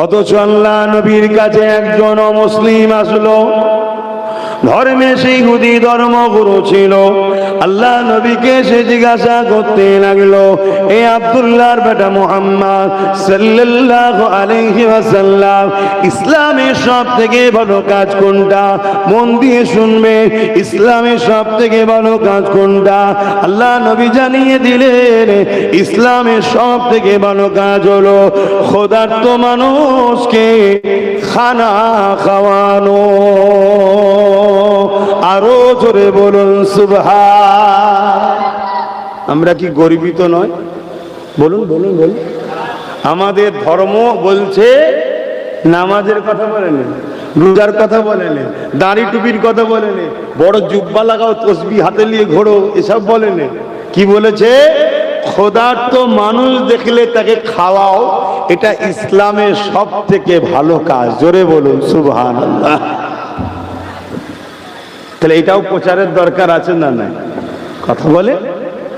অথচ আল্লাহ নবীর কাছে একজন মুসলিম আসলো, ধর্মে সেই ইহুদি ধর্মগুরু ছিল। আল্লাহ নবীকে সে জিজ্ঞাসা করতে লাগলো, এ আব্দুল্লাহর বেটা মুহাম্মদ সাল্লাল্লাহু আলাইহি ওয়াসাল্লাম, ইসলামের সব থেকে ভালো কাজ কোনটা? মন দিয়ে শুনবে, ইসলামের সব থেকে ভালো কাজ কোনটা? আল্লাহ নবী জানিয়ে দিলেন, ইসলামের সব থেকে ভালো কাজ হলো ক্ষুধার্ত মানুষকে খানা খাওয়ানো। আরো জোরে বলুন সুবহান। আমরা কি গর্বিত নয়? বলুন বলুন বলুন। আমাদের ধর্ম বলছে নামাজের কথা বলেন, রোজার কথা বলেন, দাড়ি টুপির কথা বলেন, বড় জুব্বা লাগাও, তসবিহ হাতে নিয়ে ঘোরো, এসব বলেন। কি বলেছে? ক্ষুধার্ত মানুষ দেখলে তাকে খাওয়াও, এটা ইসলামের সব থেকে ভালো কাজ। জোরে বলুন সুবহানাল্লাহ। তাহলে এটাও প্রচারের দরকার আছে না নাই? কথা বলে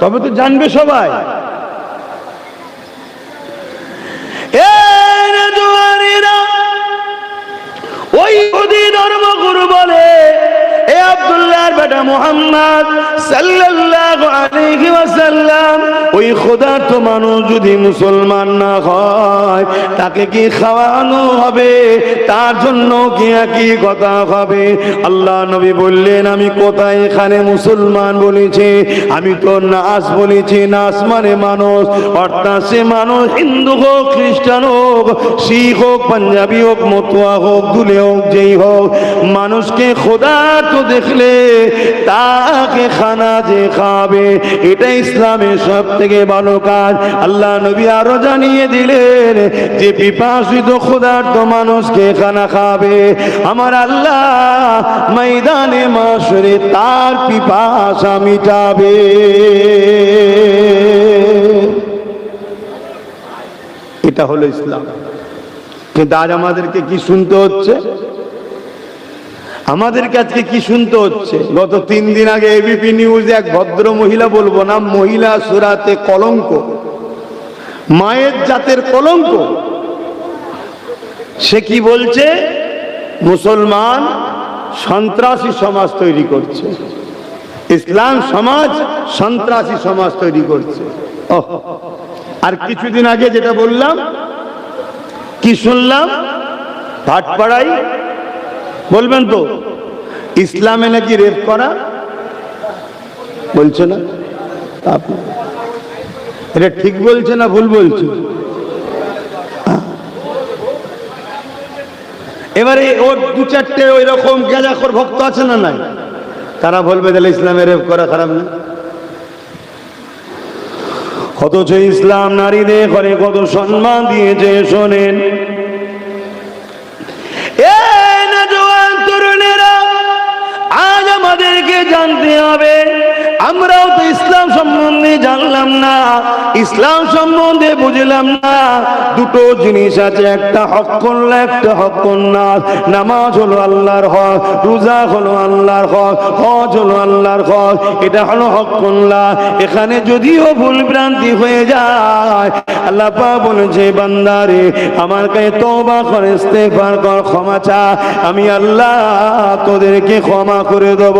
তবে তো জানবে সবাই। ওই ইহুদি ধর্মগুরু বলে, এ আব্দুল্লাহর বেটা মুহাম্মদ সাল্লাল্লাহু আলাইহি ওয়াসাল্লাম, ওই ক্ষুধার্ত মানুষ যদি মুসলমান না হয় তাকে কি খাওয়ানো হবে? তার জন্য কি একই কথা হবে? আল্লাহ নবী বললেন, আমি কোথায় এখানে মুসলমান বলেছি? আমি তো নাস বলেছি। নাস মানে মানুষ, অর্থাৎ সে মানুষ হিন্দু হোক, খ্রিস্টান হোক, শিখ হোক, পাঞ্জাবি হোক, মতুয়া হোক, দুলে হোক, যেই হোক, মানুষকে ক্ষুধার্ত দেখলে তাকে খানা যে খাবে, এটা ইসলামের সব থেকে ভালো কাজ। আল্লাহ নবী আরো জানিয়ে দিলেন যে পিপাসিত ক্ষুধার্ত মানুষকে খানা খাবে, আমার আল্লাহ ময়দানে মাশরে তার পিপাসা মিটাবে। এটা হলো ইসলাম। কিন্তু আজ আমাদেরকে কি শুনতে হচ্ছে? আমাদেরকে আজকে কি শুনতে হচ্ছে? গত 3 দিন আগে এবিপি নিউজে এক ভদ্র মহিলা, বলবো না, মহিলা সুরাতে কলঙ্ক, মায়ের জাতের কলঙ্ক। সে কি বলছে? মুসলমান সন্ত্রাসী সমাজ তৈরি করছে, ইসলাম সমাজ সন্ত্রাসী সমাজ তৈরি করছে। আর কিছুদিন আগে যেটা বললাম, কি শুনলাম? ভাটপাড়াই বলবেন তো, ইসলামে নাকি রেপ করা বলছে না? এটা ঠিক বলছে না ভুল বলছে? এবারে ওর 2-4টে ওই রকম গাঁজাখোর ভক্ত আছে না নাই? তারা বলবে তাহলে ইসলামে রেপ করা খারাপ না। অথচ ইসলাম নারীদের ঘরে কত সম্মান দিয়েছে। শোনেন, আজ আমাদেরকে জানতে হবে, আমরাও তো ইসলাম সম্বন্ধে জানলাম না, ইসলাম সম্বন্ধে বুঝলাম না। দুটো জিনিস আছে, একটা হক করলে, একটা হক কন্যাস। নামাজ হলো আল্লাহর হক, রোজা হলো আল্লাহর হক, হজ হলো আল্লাহর হক, এটা হলো হক কন্যা। এখানে যদিও ভুল ভ্রান্তি হয়ে যায়, আল্লাহ পাক বলেছে, বান্দারে আমার কাছে তওবা কর, ইস্তেগফার কর, ক্ষমা চা, আমি আল্লাহ তোদেরকে ক্ষমা করে দেব।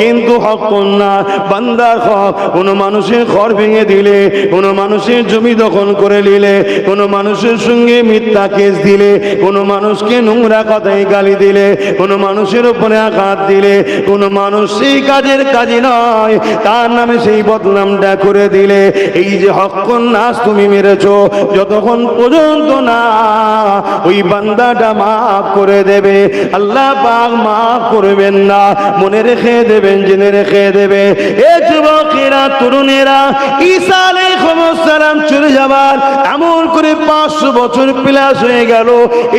কিন্তু হক কন্যা, বান্দার হক, কোন মানুষের ঘর ভেঙে দিলে, কোন মানুষের জমি দখল করে নিলে, কোন মানুষের সঙ্গে মিথ্যা কেস দিলে, কোন মানুষকে নোংরা কথায় গালি দিলে, কোন মানুষের উপরে আঘাত দিলে, কোন মানুষ সেই কাজের কাজে নয়, তার নামে সেই বদনামটা করে দিলে, এই যে হক নাশ তুমি মেরেছো, যতক্ষণ পর্যন্ত না ওই বান্দাটা মাফ করে দেবে, আল্লাহ পাক মাফ করবেন না। মনে রেখে দেবেন, জেনে রেখে দেবে। এ যুবকেরা, তরুণেরা, ঈসা আলাইহিস সালাম চলে যাবার এমন করে 500 বছর প্লাস হয়ে গেল,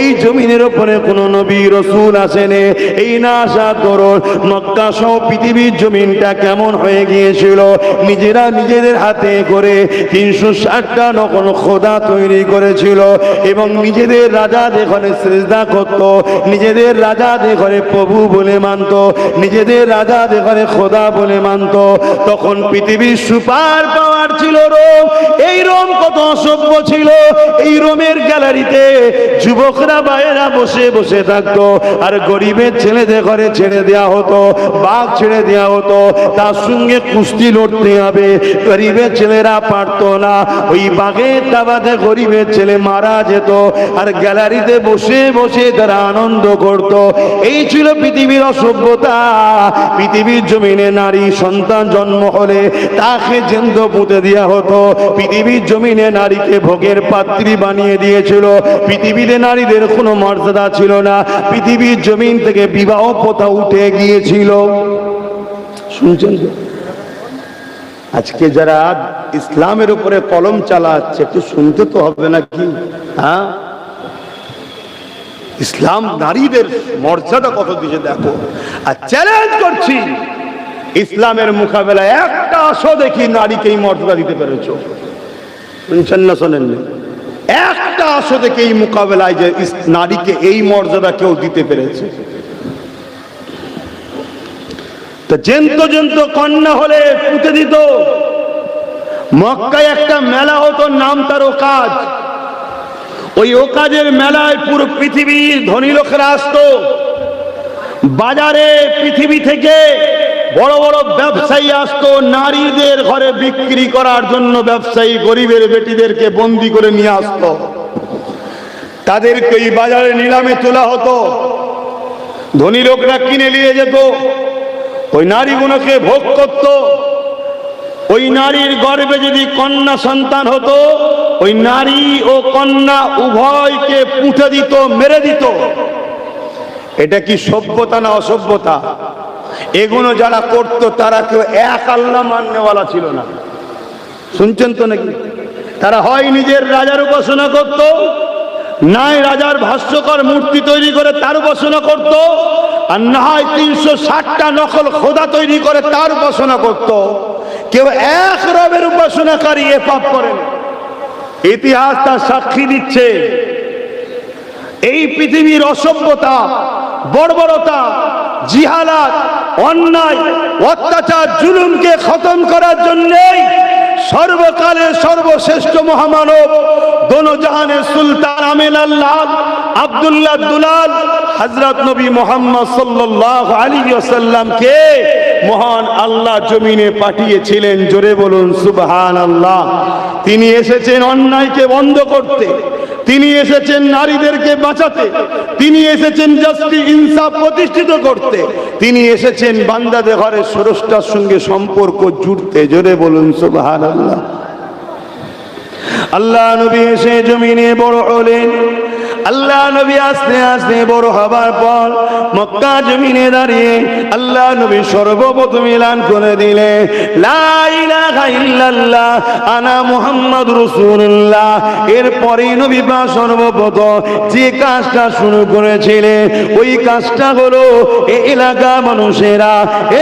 এই জমিনের উপরে কোন নবী রাসূল আসেনি। এই না আসা তরুণ, মক্কা সহ পৃথিবীর জমিনটা কেমন হয়ে গিয়েছিল। নিজেরা নিজেদের হাতে করে 360টা নকল খোদা তৈরি করেছিল এবং নিজেদের রাজা যেখানে সিজদা করত, নিজেদের রাজা যেখানে প্রভু বলে মানত, নিজেদের রাজা যাতে করে খোদা বলে মানত। তখন পৃথিবীর সুপার পাওয়ার ছিল রোম। এই রোম কত অসভ্য ছিল। এই রোমের গ্যালারিতে যুবকরা বাইরা বসে বসে থাকতো, আর গরিবের ছেলেদের ঘরে ছেড়ে দেওয়া হতো, বাঘ ছেড়ে দেওয়া হতো, তার সঙ্গে কুস্তি লড়তে হবে। গরিবের ছেলেরা পারতো না, ওই বাঘের দাবাতে গরিবের ছেলে মারা যেত, আর গ্যালারিতে বসে বসে তারা আনন্দ করত। এই ছিল পৃথিবীর অসভ্যতা। পৃথিবীর জমিনে নারী সন্তান জন্ম হলে তাকে জ্যান্ত পুঁতে দেওয়া হতো। পৃথিবীর জমিনে নারীকে ভোগের পাত্রী বানিয়ে দিয়েছিল। পৃথিবীতে নারীদের কোনো মর্যাদা ছিল না। পৃথিবীর জমিন থেকে বিবাহ প্রথা উঠে গিয়েছিল। শুনছেন তো? আজকে যারা ইসলামের উপরে কলম চালাচ্ছে, একটু শুনতে তো হবে নাকি? হ্যাঁ, ইসলাম নারীদের মর্যাদা কত দিয়েছে দেখো। আর চ্যালেঞ্জ করছি, ইসলামের মোকাবেলায় একটা আসো দেখি নারীকে এই মর্যাদা দিতে পেরেছ। শুনছেন না শোনেননি? একটা আসো দেখি এই মোকাবেলায় যে নারীকে এই মর্যাদা কেউ দিতে পেরেছে। তো জেন্ত জেন্ত কন্যা হলে পুঁতে দিত। মক্কায় একটা মেলা হতো, নাম তার ওকাজ। ওই ওকাজের মেলায় পুরো পৃথিবীর ধনী লোকেরা আসতো। বাজারে পৃথিবী থেকে বড় বড় ব্যবসায়ী আসতো নারীদের ঘরে বিক্রি করার জন্য। ব্যবসায়ী গরিবের বেটিদেরকে বন্দি করে নিয়ে আসতো, তাদেরকে এই বাজারে নিলামে তোলা হতো। ধনী লোকরা কিনে নিয়ে যেত, ওই নারীগুলোকে ভোগ করত। ওই নারীর গর্ভে যদি কন্যা সন্তান হতো, ওই নারী ও কন্যা উভয়কে পুঁতে দিত, মেরে দিত। এটা কি সভ্যতা না অসভ্যতা? এগুলো যারা করত তারা কেউ এক আল্লাহ মাননেওয়ালা ছিল না। শুনছেন তো নাকি? তারা হয় নিজের রাজার উপাসনা করত, নাই রাজার ভাষ্যকর মূর্তি তৈরি করে তার উপাসনা করত, আর না হয় 360টা নকল খোদা তৈরি করে তার উপাসনা করত। কেউ এক রবের উপাসনাকারী এ পাপ করেন। ইতিহাস তার সাক্ষী দিচ্ছে। এই পৃথিবীর অসভ্যতা, বর্বরতা, জিহালাত, অন্যায়, অত্যাচার, জুলুমকে খতম করার জন্যই সর্বকালের সর্বশ্রেষ্ঠ মহামানব, দোনো জাহানের সুলতান আমিন আল্লাহ আব্দুল্লাহ দুলাল হযরত নবী মুহাম্মদ সাল্লাল্লাহু আলাইহি ওয়াসাল্লামকে মহান আল্লাহ জমিনে পাঠিয়েছিলেন। জোরে বলুন সুবহানাল্লাহ। তিনি এসেছেন অন্যায়কে বন্ধ করতে, তিনি এসেছেন নারীদেরকে বাঁচাতে, তিনি এসেছেন জাস্টিস ইনসাফ প্রতিষ্ঠিত করতে, তিনি এসেছেন বান্দাদের ঘরে স্রষ্টার সঙ্গে সম্পর্ক জুড়তে। জোরে বলুন সুবহানাল্লাহ। আল্লাহ নবী এসে জমিনে বড় হলেন। আল্লাহ নবী আস্তে আস্তে বড় হবার পর মক্কা জমিনে দাঁড়িয়ে আল্লাহ নবী সর্বপ্রথম এলান করে দিলেন, লা ইলাহা ইল্লাল্লাহ আনা মুহাম্মাদুর রাসূলুল্লাহ। এরপরেই নবী পাক সর্বপ্রথম যে কাজটা শুরু করেছিলেন, ওই কাজটা হলো, এ এলাকা মানুষেরা,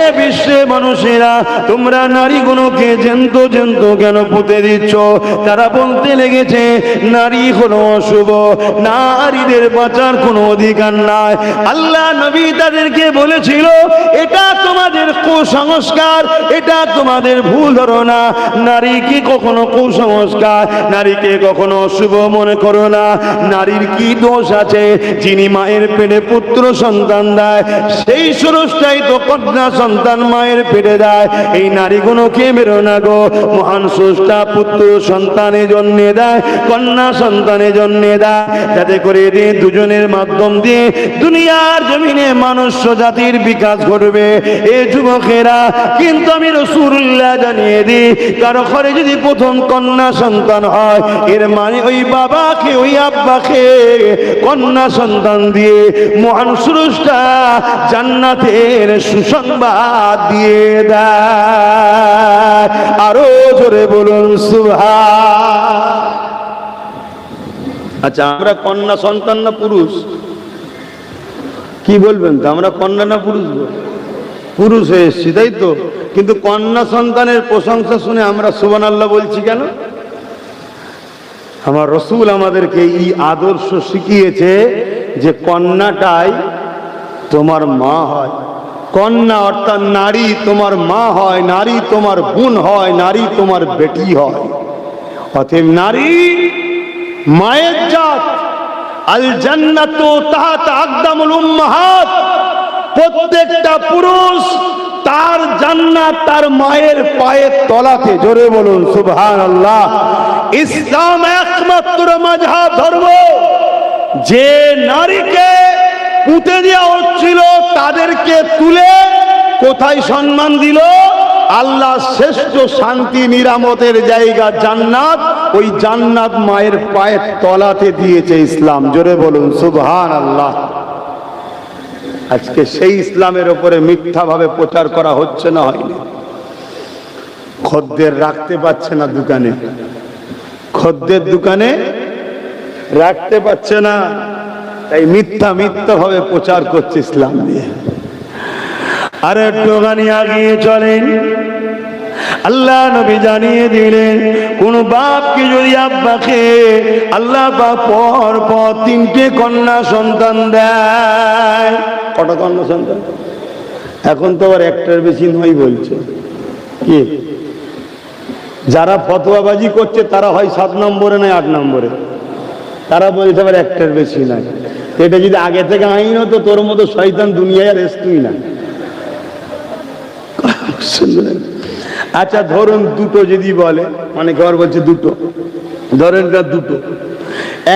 এ বিশ্বের মানুষেরা, তোমরা নারীগুলোকে জ্যান্ত জ্যান্ত কেন পুঁতে দিচ্ছ? তারা বলতে লেগেছে নারী হলো অশুভ, নারীদের বাঁচার কোনো অধিকার নাই। আল্লাহ নবী তাদেরকে বলেছিল, এটা তোমাদের কুসংস্কার, এটা তোমাদের ভুল ধারণা। নারীকে কখনো কুসংস্কার, নারীকে কখনো অশুভ মনে করো না। নারীর কি দোষ আছে? যিনি মায়ের পেটে পুত্র সন্তান দেয়, সেই স্রষ্টাই তো কন্যা সন্তান মায়ের পেটে দেয়। এই নারীগুলোকে মেরো না গো। মহান স্রষ্টা পুত্র সন্তানের জন্য দেয়, কন্যা সন্তানের জন্য দেয়, যাতে করে দুজনের মাধ্যম দিয়ে দুনিয়ার জমিনে মনুষ্য জাতির বিকাশ ঘটবে। এ যুবকেরা, কিন্তু আমি রাসূলুল্লাহ জানিয়ে দিই, কারো ঘরে যদি প্রথম কন্যা সন্তান হয়, এর মানে ওই বাবাকে, ওই আব্বাকে কন্যা সন্তান দিয়ে মহান স্রষ্টা জান্নাতের সুসংবাদ দিয়ে দেয়। আরো জোরে বলুন সুবহান। আচ্ছা, আমরা কন্যা সন্তান না পুরুষ? কি বলবেন তো? আমরা কন্যা না পুরুষ? পুরুষ হয়ে এসছি, তাই তো? কিন্তু কন্যা সন্তানের প্রশংসা শুনে আমরা সুবহানাল্লাহ বলছি কেন? আমার রাসূল আমাদেরকে এই আদর্শ শিখিয়েছে যে কন্যাটাই তোমার মা হয়। কন্যা অর্থাৎ নারী তোমার মা হয়, নারী তোমার বোন হয়, নারী তোমার বেটি হয়। অতএব নারী মায়ের জাত। আল জান্নাতু তাহতা আকদামুল উম্মাহাত, প্রত্যেকটা পুরুষ তার জান্নাত তার মায়ের পায়ের তলাতে। জোরে বলুন সুবহানাল্লাহ। ইসলাম একমাত্র মাযহাব ধর্ম যে নারীকে পুঁতে দেওয়া হচ্ছিল তাদেরকে তুলে কোথায় সম্মান দিল? আল্লাহ শ্রেষ্ঠ শান্তি নিরামতের জায়গা জান্নাত, ওই জান্নাত মায়ের পায়ের তলাতে দিয়েছে ইসলাম। জোরে বলুন সুবহানাল্লাহ। আজকে সেই ইসলামের উপরে মিথ্যা ভাবে প্রচার করা হচ্ছে না হয়নি? খদ্দের রাখতে পারছে না দোকানে, খদ্দের দোকানে রাখতে পারছে না, তাই মিথ্যা মিথ্যা ভাবে প্রচার করছে ইসলাম দিয়ে। আর একটুখানি আগিয়ে চলেন, আল্লাহ নবী জানিয়ে দিলেন কোন বাপকে যদি আব্বাকে আল্লাহ পাক পর পর 3টে কন্যা সন্তান দেয়। কটা কন্যা সন্তান? এখন তো আবার একটার বেশি নয় বলছে। কি যারা ফতোয়াবাজি করছে তারা হয় 7 নম্বরে নয় 8 নম্বরে, তারা বলছে আবার একটার বেশি নাই। এটা যদি আগে থেকে আইন হতো তোর মতো শয়তান দুনিয়ায় আর আসতুই না। আচ্ছা ধরুন দুটো যদি বলে, মানে কেউ বলছে দুটো, ধরেন না দুটো,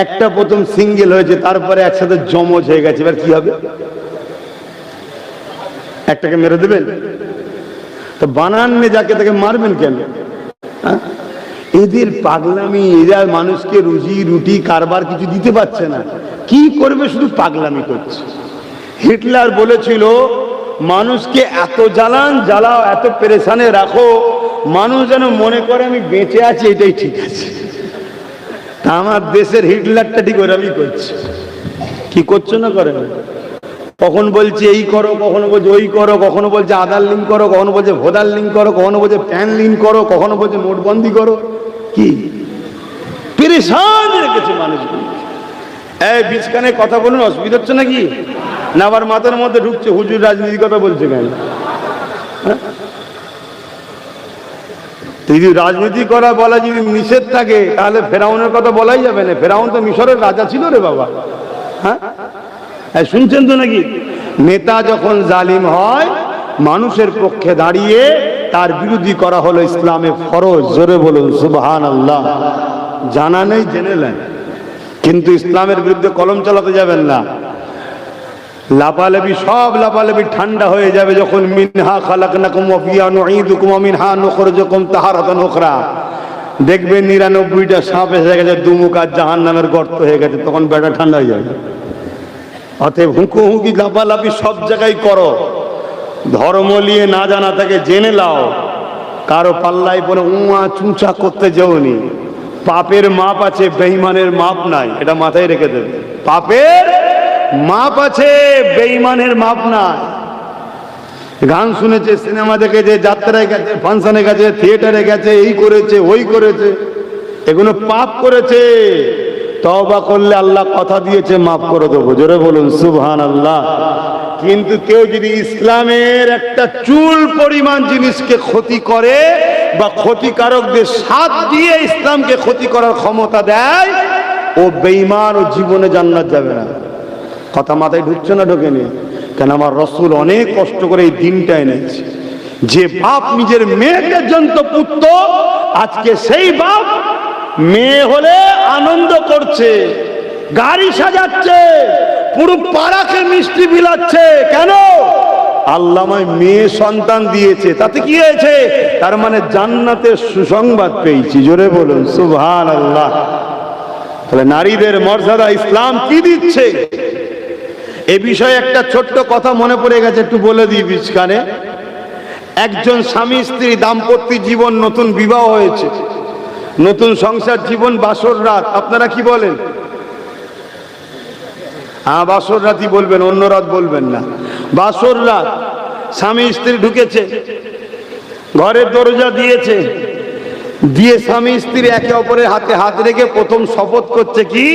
একটা প্রথম সিঙ্গেল হয়েছে তারপরে একসাথে জমজ হয়ে গেছে, এবার কি হবে? একটাকে মেরে দেবেন? তো বানাননে যাকে তাকে মারবেন কেন? এদের পাগলামি, এরা মানুষকে রুজি রুটি কারবার কিছু দিতে পারছে না, কি করবে? শুধু পাগলামি করছে। হিটলার বলেছিল মানুষকে এত জ্বালাও, এত পেরেশানে রাখো, মানুষ যেন মনে করে আমি বেঁচে আছি, এটাই ঠিক আছে। তা আমার দেশের হিটলারটা ঠিক ওরকমই করছে। কি করছো না করে? কখন বলছে এই করো, কখনো বলছে ওই করো, কখনো বলছে আধার লিঙ্ক করো, কখনো বলছে ভোটার লিঙ্ক করো, কখনো বলছে প্যান লিঙ্ক করো, কখনো বলছে নোটবন্দি করো। কি পেরেশান রেখেছে মানুষগুলো। এই বিচখানে কথা বলুন, অসুবিধা হচ্ছে নাকি? না আবার মাথার মধ্যে ঢুকছে হুজুর রাজনীতির কথা বলছে কেন? যদি রাজনীতি করা বলা যদি নিষেধ থাকে তাহলে ফেরাউনের কথা বলাই যাবে না। ফেরাউন তো মিশরের রাজা ছিল রে বাবা। হ্যাঁ শুনছেন তো নাকি? নেতা যখন জালিম হয় মানুষের পক্ষে দাঁড়িয়ে তার বিরোধী করা হলো ইসলামে ফরজ। জোরে বলুন সুবহানাল্লাহ। জানা নেই জেনে নেন, কিন্তু ইসলামের বিরুদ্ধে কলম চালাতে যাবেন না। লাপালাপি সব লাপালাপি ঠান্ডা হয়ে যাবে যখন মিনহা খালাকনাকুম ওয়া ফিহা নুঈদুকুম ওয়া মিনহা নুখরিজুকুম তাহারাতান উখরা। দেখবেন 99টা সাপ এসে গেছে, দুমুখ আর জাহান্নামের গর্ত হয়ে গেছে, তখন বেটা ঠান্ডা হয়ে যাবে। অতএব হুঁকি লাপালাপি সব জায়গায় করো, ধর্ম নিয়ে না জানা তাকে জেনে লাও। কারো পাল্লাই বলে উঁয়া চুঁচা করতে যেওনি। পাপের মাপ আছে, বেঈমানের মাপ নাই, এটা মাথায় রেখে দেবে। পাপের মাপ আছে, বেঈমানের মাপ নাই। গান শুনেছে, সিনেমা দেখেছে, যাত্রায় গেছে, ফাংশনে গেছে, থিয়েটারে গেছে, এই করেছে ওই করেছে, এগুলো পাপ করেছে। তওবা করলে আল্লাহ কথা দিয়েছে মাফ করে দেবো। জোরে বলুন সুবহানাল্লাহ। কিন্তু কেউ যদি ইসলামের একটা চুল পরিমাণ জিনিসকে ক্ষতি করে বা ক্ষতিকারকদের সাথ দিয়ে ইসলামকে ক্ষতি করার ক্ষমতা দেয়, ও বেঈমান, ও জীবনে জান্নাত যাবে না। কথা মাথায় ঢুকছে না? ঢোকেনি কেন? আমার রাসূল অনেক কষ্ট করে এই দিনটা এনেছে। যে বাপ নিজের মেয়েকে জন্ত পুত্র, আজকে সেই বাপ মেয়ে হলে আনন্দ করছে, গাড়ি সাজাচ্ছে, পুরো পাড়াকে মিষ্টি বিলাচ্ছে। কেন? আল্লাহ আমায় মেয়ে সন্তান দিয়েছে, তাতে কি হয়েছে? তার মানে জান্নাতের সুসংবাদ পেয়েছি। জোরে বলুন সুবহানাল্লাহ। তাহলে নারীদের মর্যাদা ইসলাম কি দিচ্ছে? এ বিষয়ে একটা ছোট্ট কথা মনে পড়ে গেছে, একটু বলে দিই বিচখানে। একজন স্বামী স্ত্রী দাম্পত্য জীবন, নতুন বিবাহ হয়েছে, নতুন সংসার জীবন, বাসর রাত। আপনারা কি বলেন? হ্যাঁ বাসর রাতই বলবেন, অন্য রাত বলবেন না। বাসর রাত, স্বামী স্ত্রী ঢুকেছে, ঘরের দরজা দিয়েছে, দিয়ে স্বামী স্ত্রী একে অপরের হাতে হাত রেখে প্রথম শপথ করছে কি?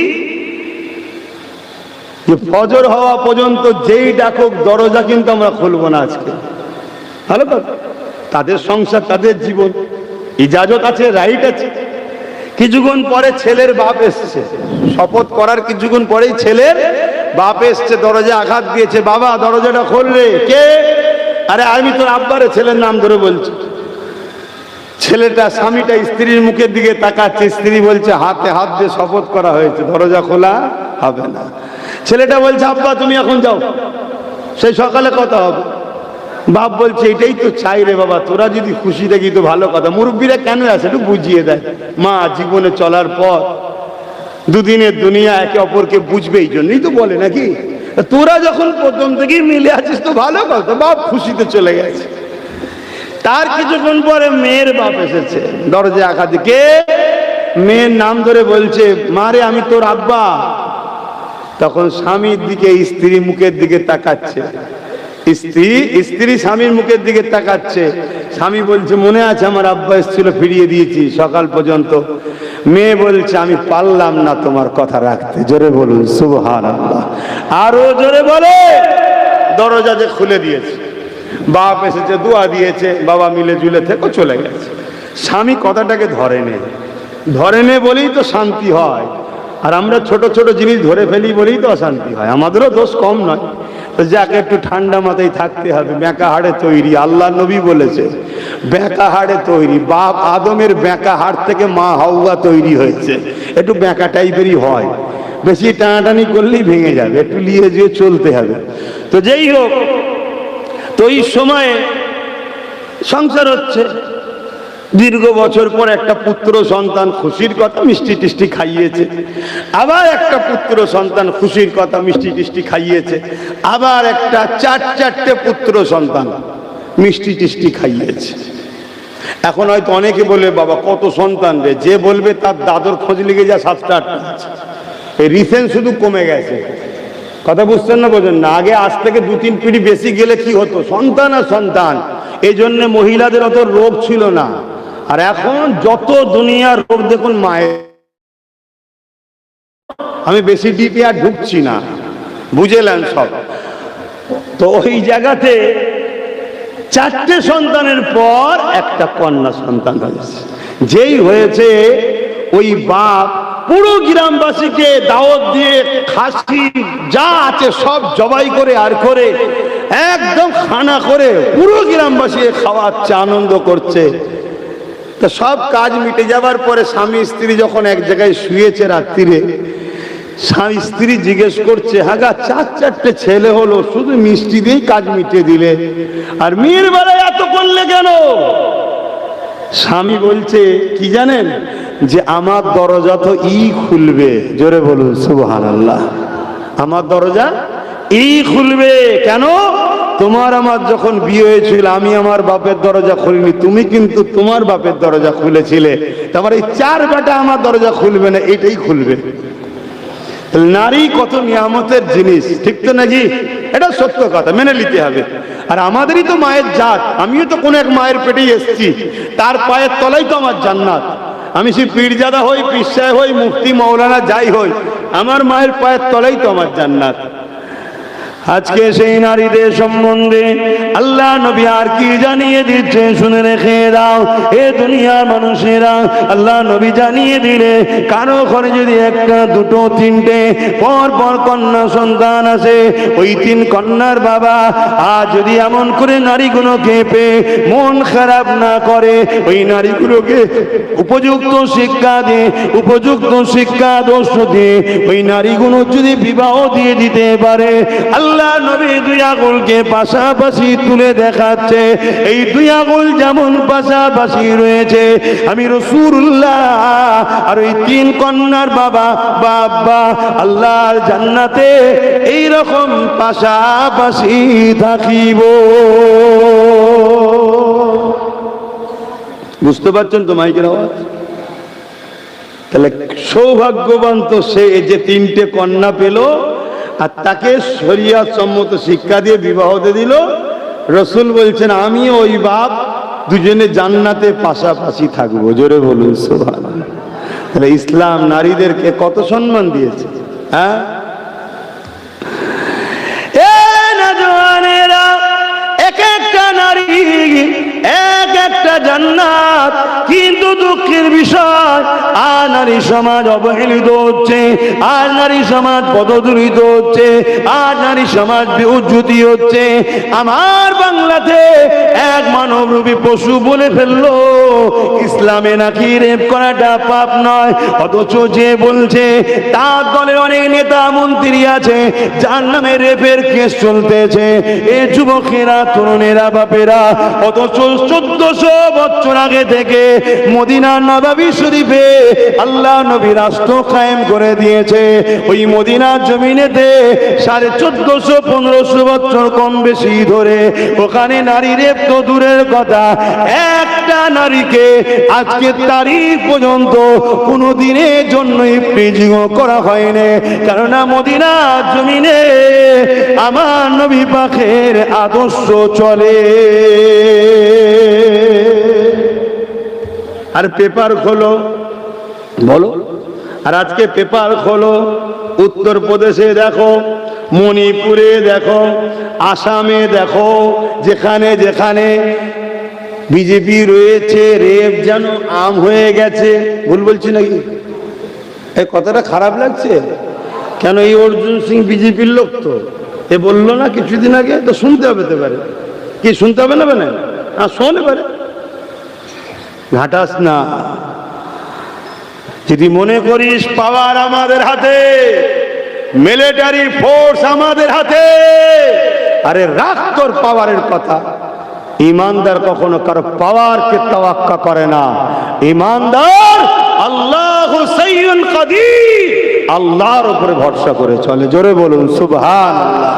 যে ফজর হওয়া পর্যন্ত যেই ডাকুক দরজা কিন্তু আমরা খুলবো না আজকে। ভালো কথা, তাদের সংসার, তাদের জীবন, ইজাজত আছে, রাইট আছে। কিছুক্ষণ পরে ছেলের বাপ এসছে, শপথ করার কিছুক্ষণ পরেই ছেলের বাপ এসছে, দরজা আঘাত দিয়েছে, বাবা দরজাটা খুললে। কে? আরে আমি তোর আব্বারে, ছেলের নাম ধরে বলছে। ছেলেটা, স্বামীটা স্ত্রীর মুখের দিকে তাকাচ্ছে, স্ত্রী বলছে হাতে হাত দিয়ে শপথ করা হয়েছে, দরজা খোলা হবে না। ছেলেটা বলছে আব্বা তুমি এখন যাও, সেই সকালে কথা হবে। বাপ বলছে এটাই তো চাই রে বাবা, তোরা যদি খুশি থাকি তো ভালো কথা। মুরব্বীরা কেন আছে একটু বুঝিয়ে দেয়, মা জীবনে চলার পর দুদিনের দুনিয়া একে অপরকে বুঝবে, এই জন্যই তো বলে নাকি। তোরা যখন প্রথম থেকেই মিলে আছিস তো ভালো কথা। বাপ খুশিতে চলে গেছে। তার কিছুক্ষণ পরে মেয়ের বাপ এসেছে, দরজা আঘাত দিয়ে। কে? মেয়ের নাম ধরে বলছে মারে আমি তোর আব্বা। তখন স্বামীর দিকে, স্ত্রী মুখের দিকে তাকাচ্ছে, স্ত্রী স্বামীর মুখের দিকে তাকাচ্ছে। স্বামী বলছে মনে আছে আমার আব্বা এসেছিল, ফিরিয়ে দিয়েছি সকাল পর্যন্ত। মেয়ে বলছে আমি পারলাম না তোমার কথা রাখতে। জোরে বলুন সুবহানাল্লাহ, আরো জোরে বলে। দরজা যে খুলে দিয়েছে, বাপ এসেছে, দোয়া দিয়েছে, বাবা মিলে জুলে থেকে চলে গেছে। স্বামী কথাটাকে ধরে নে বলেই তো শান্তি হয়। আর আমরা ছোট ছোট জিনিস ধরে ফেলি বলেই তো অশান্তি হয়। আমাদেরও দোষ কম নয়, তো যাকে একটু ঠান্ডা মাথায় থাকতে হবে। বেঁকা হাড়ে তৈরি, আল্লাহ নবী বলেছে বেঁকা হাড়ে তৈরি। বাপ আদমের বেঁকা হাড় থেকে মা হাওয়া তৈরি হয়েছে, একটু বেঁকা টাইপেরই হয়। বেশি টানাটানি করলেই ভেঙে যাবে, একটু লিয়ে যেয়ে চলতে হবে। তো যেই হোক, তো এই সময়ে সংসার হচ্ছে। দীর্ঘ বছর পর একটা পুত্র সন্তান, খুশির কথা, মিষ্টি টিষ্টি খাইয়েছে। আবার একটা পুত্র সন্তান, খুশির কথা, মিষ্টি টিষ্টি খাইয়েছে। আবার একটা চারটে পুত্র সন্তান, মিষ্টি টিষ্টি খাইয়েছে। এখন হয়তো অনেকে বলে বাবা কত সন্তান রে, যে বলবে তার দাদর খোঁজ লেগে যা 7টা 8টা আছে। এই রিসেন্ট শুধু কমে গেছে, কথা বুঝছেন না, বোঝেন না। আগে আজ থেকে 2-3 পিঢ়ি বেশি গেলে কি হতো, সন্তান আর সন্তান। এই জন্য মহিলাদের অত রোগ ছিল না। আর এখন যত দুনিয়ার রোগ দেখুন মায়ের। আমি বেশি ডিপে আর ঢুকছি না, বুঝেলেন সব। তো ওই জায়গাতে 4টে সন্তানের পর একটা কন্যা সন্তান হয়েছে। যেই হয়েছে, ওই বাপ পুরো গ্রামবাসীকে দাওয়াত দিয়ে খাসি যা আছে সব জবাই করে আর করে একদম খানা করে পুরো গ্রামবাসী খাওয়াচ্ছে, আনন্দ করছে। তো সব কাজ মিটে যাবার পরে স্বামী স্ত্রী যখন এক জায়গায় শুয়েছে রাত্রিরে, স্বামী স্ত্রী জিজ্ঞেস করছে হ্যাঁ গা 4টে ছেলে হলো, শুধু মিষ্টি দিয়েই কাজ মিটিয়ে দিলে, আর মেয়ের বেলায় এত করলে কেন? স্বামী বলছে কি জানেন, যে আমার দরজা তো খুলবে। জোরে বলুন সুবহানাল্লাহ, আমার দরজা খুলবে। কেন? তোমার আমার যখন বিয়ে হয়েছিল আমি আমার বাপের দরজা খুলিনি, তুমি কিন্তু তোমার বাপের দরজা খুলেছিলে। তোমার এই 4 বেটা আমার দরজা খুলবে না, এটাই খুলবে। নারী কত নিয়ামতের জিনিস, ঠিক তো নাকি? এটা সত্য কথা, মেনে নিতে হবে। আর আমাদেরই তো মায়ের জাত, আমিও তো কোন এক মায়ের পেটেই এসেছি, তার পায়ের তলাই তো আমার জান্নাত। আমি সে পীরজাদা হই, পীর সাহেব হই, মুফতি মাওলানা যাই হই, আমার মায়ের পায়ের তলাই তো আমার জান্নাত। আজকে সেই নারীদের সম্বন্ধে আল্লাহ নবী আর কি জানিয়ে দিচ্ছে শুনে রেখে দাও। এ দুনিয়ার মানুষেরা, আল্লাহ নবী জানিয়ে দিলে কারো ঘরে যদি 1টা 2টো 3টে পর পর কন্যা সন্তান আছে, ওই 3 কন্যার বাবা আজ যদি এমন করে নারীগুলোকে পেয়ে মন খারাপ না করে, ওই নারীগুলোকে উপযুক্ত শিক্ষা দিয়ে, উপযুক্ত শিক্ষা দোষ দিয়ে ওই নারীগুলো যদি বিবাহ দিয়ে দিতে পারে, আল্লাহ নবী 2 আঙুলকে পাশাপাশি তুলে দেখাচ্ছে। এই 2 আঙুল যেমন পাশাপাশি রয়েছে, আমি রাসূলুল্লাহ আর ওই 3 কন্যার বাবা আল্লাহর জান্নাতে এই রকম পাশাপাশি থাকিব। বুঝতে পারছেন তো মাইকের আওয়াজ? তাহলে সৌভাগ্যবান তো সে যে 3টে কন্যা পেল আর তাকে শরিয়ত সম্মত শিক্ষা দিয়ে বিবাহ দিয়ে দিল। রাসূল বলছেন আমি ওই বাপ দুজনে জান্নাতে পাশাপাশি থাকবো। জোরে বলুন সুবহানাল্লাহ। তাহলে ইসলাম নারীদেরকে কত সম্মান দিয়েছে। হ্যাঁ, জান্নাত। কিন্তু দুঃখের বিষয়, আর নারী সমাজ অবহেলিত হচ্ছে, আর নারী সমাজ পদদলিত হচ্ছে, আর নারী সমাজ বিউজ্জতি হচ্ছে। আমার বাংলাতে এক মানবরূপী পশু বলে ফেললো ইসলামে নাকি রেপ করাটা পাপ নয়, অথচ যে বলছে তার দলের অনেক নেতা মন্ত্রী আছে যার নামে রেপের কেস চলতেছে। এ যুবকেরা, তরুণেরা, বাপেরা, অথচ 1400 বছর আগে থেকে মদিনার নববী শরীফে আল্লাহ নবী রাষ্ট্র কায়েম করে দিয়েছে। ওই মদিনার জমিনেতে 1450-1500 বছর কম বেশি ধরে ওখানে নারী রেপ তো দূরের কথা, একটা নারীকে আজকে তারিখ পর্যন্ত কোনো দিনের জন্যই প্রিজিং করা হয়নি। কেননা মদিনার জমিনে আমার নবী পাকের আদর্শ চলে। আর পেপার খোলো, বলো, আর আজকে পেপার খোলো, উত্তরপ্রদেশে দেখো, মণিপুরে দেখো, আসামে দেখো, যেখানে যেখানে বিজেপি রয়েছে রেপ যেন আম হয়ে গেছে। ভুল বলছি নাকি? এই কথাটা খারাপ লাগছে কেন? এই অর্জুন সিং বিজেপির লোক তো, এ বললো না কিছুদিন আগে, তো শুনতে হবে তো পারে। কি শুনতে হবে না? না শোনে পারে, ঘাটাস না। যদি মনে করিস পাওয়ার আমাদের হাতে, মিলিটারি ফোর্স আমাদের হাতে, আরে রাখ তোর পাওয়ারের কথা। ইমানদার কখনো কারো পাওয়ারকে তাওয়াক্কা করে না। ইমানদার আল্লাহু সাইয়্যুন কাদির, আল্লাহর উপরে ভরসা করে চলে। জোরে বলুন সুবহানাল্লাহ।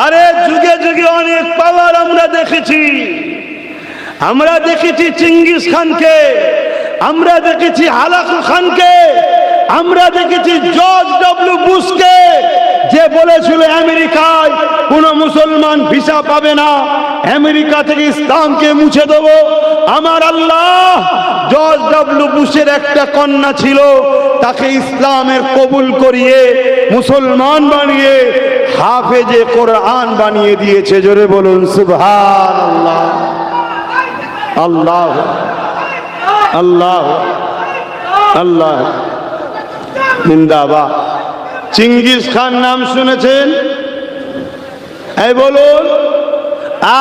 আরে যুগে যুগে অনেক পাওয়ার আমরা দেখেছি। আমরা দেখেছি চিঙ্গিস খানকে, আমরা দেখেছি হালাকু খানকে, আমরা দেখেছি জর্জ ডব্লিউ বুশকে, যে বলেছিল আমেরিকায় কোন মুসলমান ভিসা পাবে না, আমেরিকা থেকে ইসলামকে মুছে দেবো। আমার আল্লাহ জর্জ ডব্লিউ বুশের একটা কন্যা ছিল, তাকে ইসলামের কবুল করিয়ে মুসলমান বানিয়ে হাফেজে কোরআন বানিয়ে দিয়েছে। জোরে বলুন সুবহানাল্লাহ। আল্লাহ আল্লাহ আল্লাহ জিন্দাবাদ। চিঙ্গিস খান নাম শুনেছেন? এই বলুন,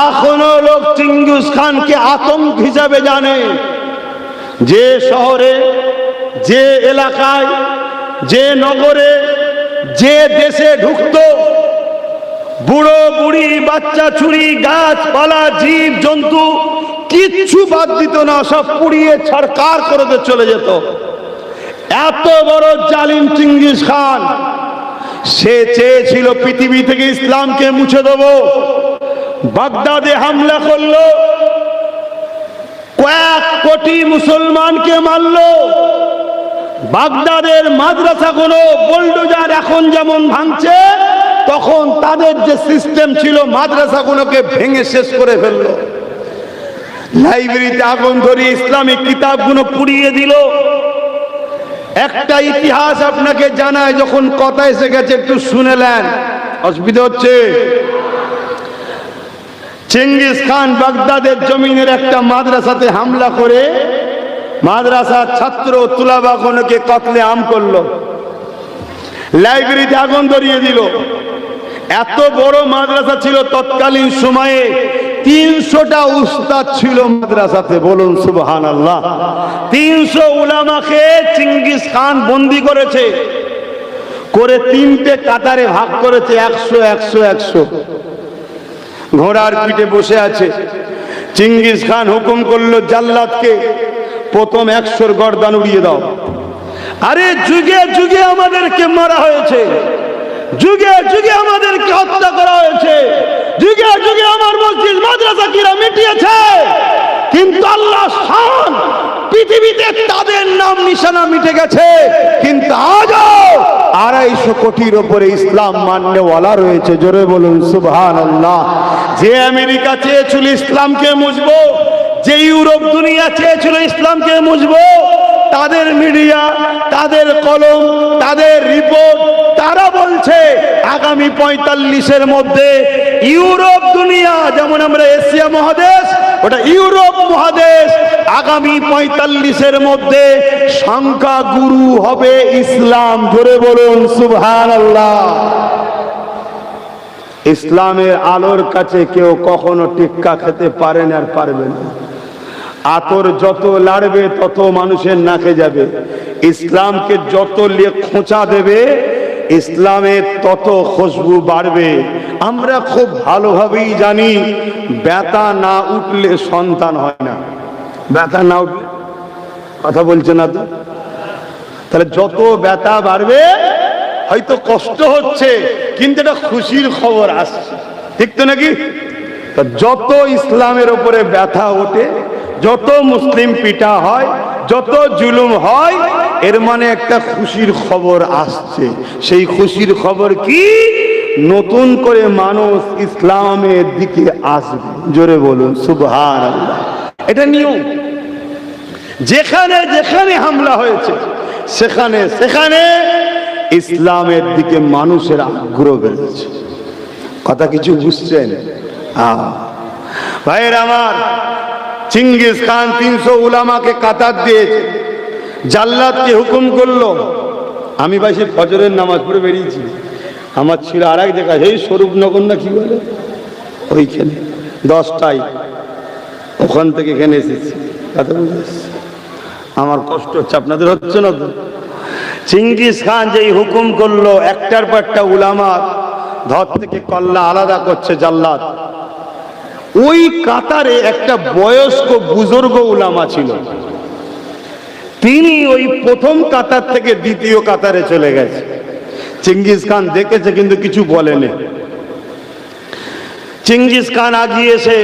এখনো লোক চিঙ্গিস খানকে আতঙ্ক হিসাবে জানে। যে শহরে, যে এলাকায়, যে নগরে, যে দেশে ঢুকতো, বুড়ো বুড়ি, বাচ্চা চুরি, গাছপালা, জীব জন্তু কিচ্ছু বাদ দিত না, সব পুড়িয়ে ছাড়কার করে চলে যেত। এত বড় জালিম চিঙ্গিস খান, সে চেয়েছিল পৃথিবী থেকে ইসলামকে মুছে দেব। বাগদাদে হামলা করলো, কয়েক কোটি মুসলমানকে মারলো। বাগদাদের মাদ্রাসাগুলো বুলডোজার এখন যেমন ভাঙছে, তখন তাদের যে সিস্টেম ছিল মাদ্রাসাগুলোকে ভেঙে শেষ করে ফেললো। লাইব্রেরিতে আগুন ধরিয়ে ইসলামিক কিতাবগুলো পুড়িয়ে দিল। একটা ইতিহাস আপনাকে জানায়, যখন কথা এসে গেছে একটু শুনে নেন, অসুবিধা হচ্ছে। চিঙ্গিস খান বাগদাদের জমিনের একটা মাদ্রাসাতে হামলা করে মাদ্রাসার ছাত্র তুলাবাগনকে কতলে আম করলো, লাইব্রেরিতে আগুন ধরিয়ে দিল। এত বড় মাদ্রাসা ছিল তৎকালীন সময়ে, 300টা উস্তাদ ছিল মাদ্রাসাতে। বলুন সুবহানাল্লাহ। 300 উলামাকে চিঙ্গিস খান বন্দী করেছে, করে 3টে কাতারে ভাগ করেছে, 100 100 100। ঘোড়ার পিঠে বসে আছে। চিঙ্গিস খান হুকুম করলো জাল্লাদকে, প্রথম 100 গর্দান উড়িয়ে দাও। আরে যুগে যুগে আমাদেরকে মারা হয়েছে, যুগে যুগে আমাদেরকে হত্যা করা হয়েছে, যুগে যুগে আমার মসজিদ মাদ্রাসা কিরা মিটিয়েছে, কিন্তু আল্লাহ শান পৃথিবীতে তাদের নাম নিশানা মিটে গেছে। কিন্তু আজও 250 কোটির উপরে ইসলাম মাননেওয়ালা রয়েছে। জোরে বলুন সুবহানাল্লাহ। যে আমেরিকা চেয়েছিল ইসলামকে মুছবো, যে ইউরোপ দুনিয়া চেয়েছিল ইসলামকে মুছবো, তাদের মিডিয়া, তাদের কলম, তাদের রিপোর্ট, তারা বলছে আগামী 45-এর মধ্যে ইউরোপ দুনিয়া, যেমন আমরা এশিয়া মহাদেশ, ওটা ইউরোপ মহাদেশ। আগামী 45-এর মধ্যে সংখ্যা গুরু হবে ইসলাম। জোরে বলুন সুবহানাল্লাহ। ইসলামের আলোর কাছে কেউ কখনো টিক্কা খেতে পারে না আর পারবে না। আতর যত লাড়বে তত মানুষের নাকে যাবে। ইসলামকে যত খোঁচা দেবে ইসলামের তত খুশবু বাড়বে। আমরা খুব ভালোভাবেই জানি ব্যথা না উঠলে সন্তান হয় না। ব্যথা না উঠলে, কথা বলছে না তো? তাহলে যত ব্যথা বাড়বে, হয়তো কষ্ট হচ্ছে কিন্তু এটা খুশির খবর আসছে, ঠিক তো নাকি? যত ইসলামের উপরে ব্যথা ওঠে, যত মুসলিম পিটা হয়, যত জুলুম হয়, এর মানে একটা খুশির খবর আসছে। সেই খুশির খবর কি? নতুন করে মানুষ ইসলামের দিকে আসবে। জোরে বলুন সুবহানাল্লাহ। এটা নিয়ম। যেখানে যেখানে হামলা হয়েছে সেখানে সেখানে ইসলামের দিকে মানুষের আগ্রহ বেড়েছে। কথা কিছু বুঝছেন? ভাইয়ের আমার, চিঙ্গিস খান 300 উলামাকে কাতার দিয়েছে, জাল্লাদকে হুকুম করলো। আমি ভাই সে ফজরের নামাজ পড়ে বেরিয়েছি, আমার ছিল আর এক জায়গায়, এই স্বরূপনগর না কি বলে, ওইখানে 10টায় ওখান থেকে এখানে এসেছি। কথা বুঝেছি? আমার কষ্ট হচ্ছে, আপনাদের হচ্ছে না তো? চিঙ্গিস খান যেই হুকুম করলো, একটার পর একটা উলামা ধর থেকে কল্লা আলাদা করছে জাল্লাদ। ওই কাতারে একটা বয়স্ক বুজুর্গ উলামা ছিল, তিনি ওই প্রথম কাতার থেকে দ্বিতীয় কাতারে চলে গেছে। চিঙ্গিস খান দেখেছে কিন্তু কিছু বলেনি। চিঙ্গিস খান আগিয়ে এসে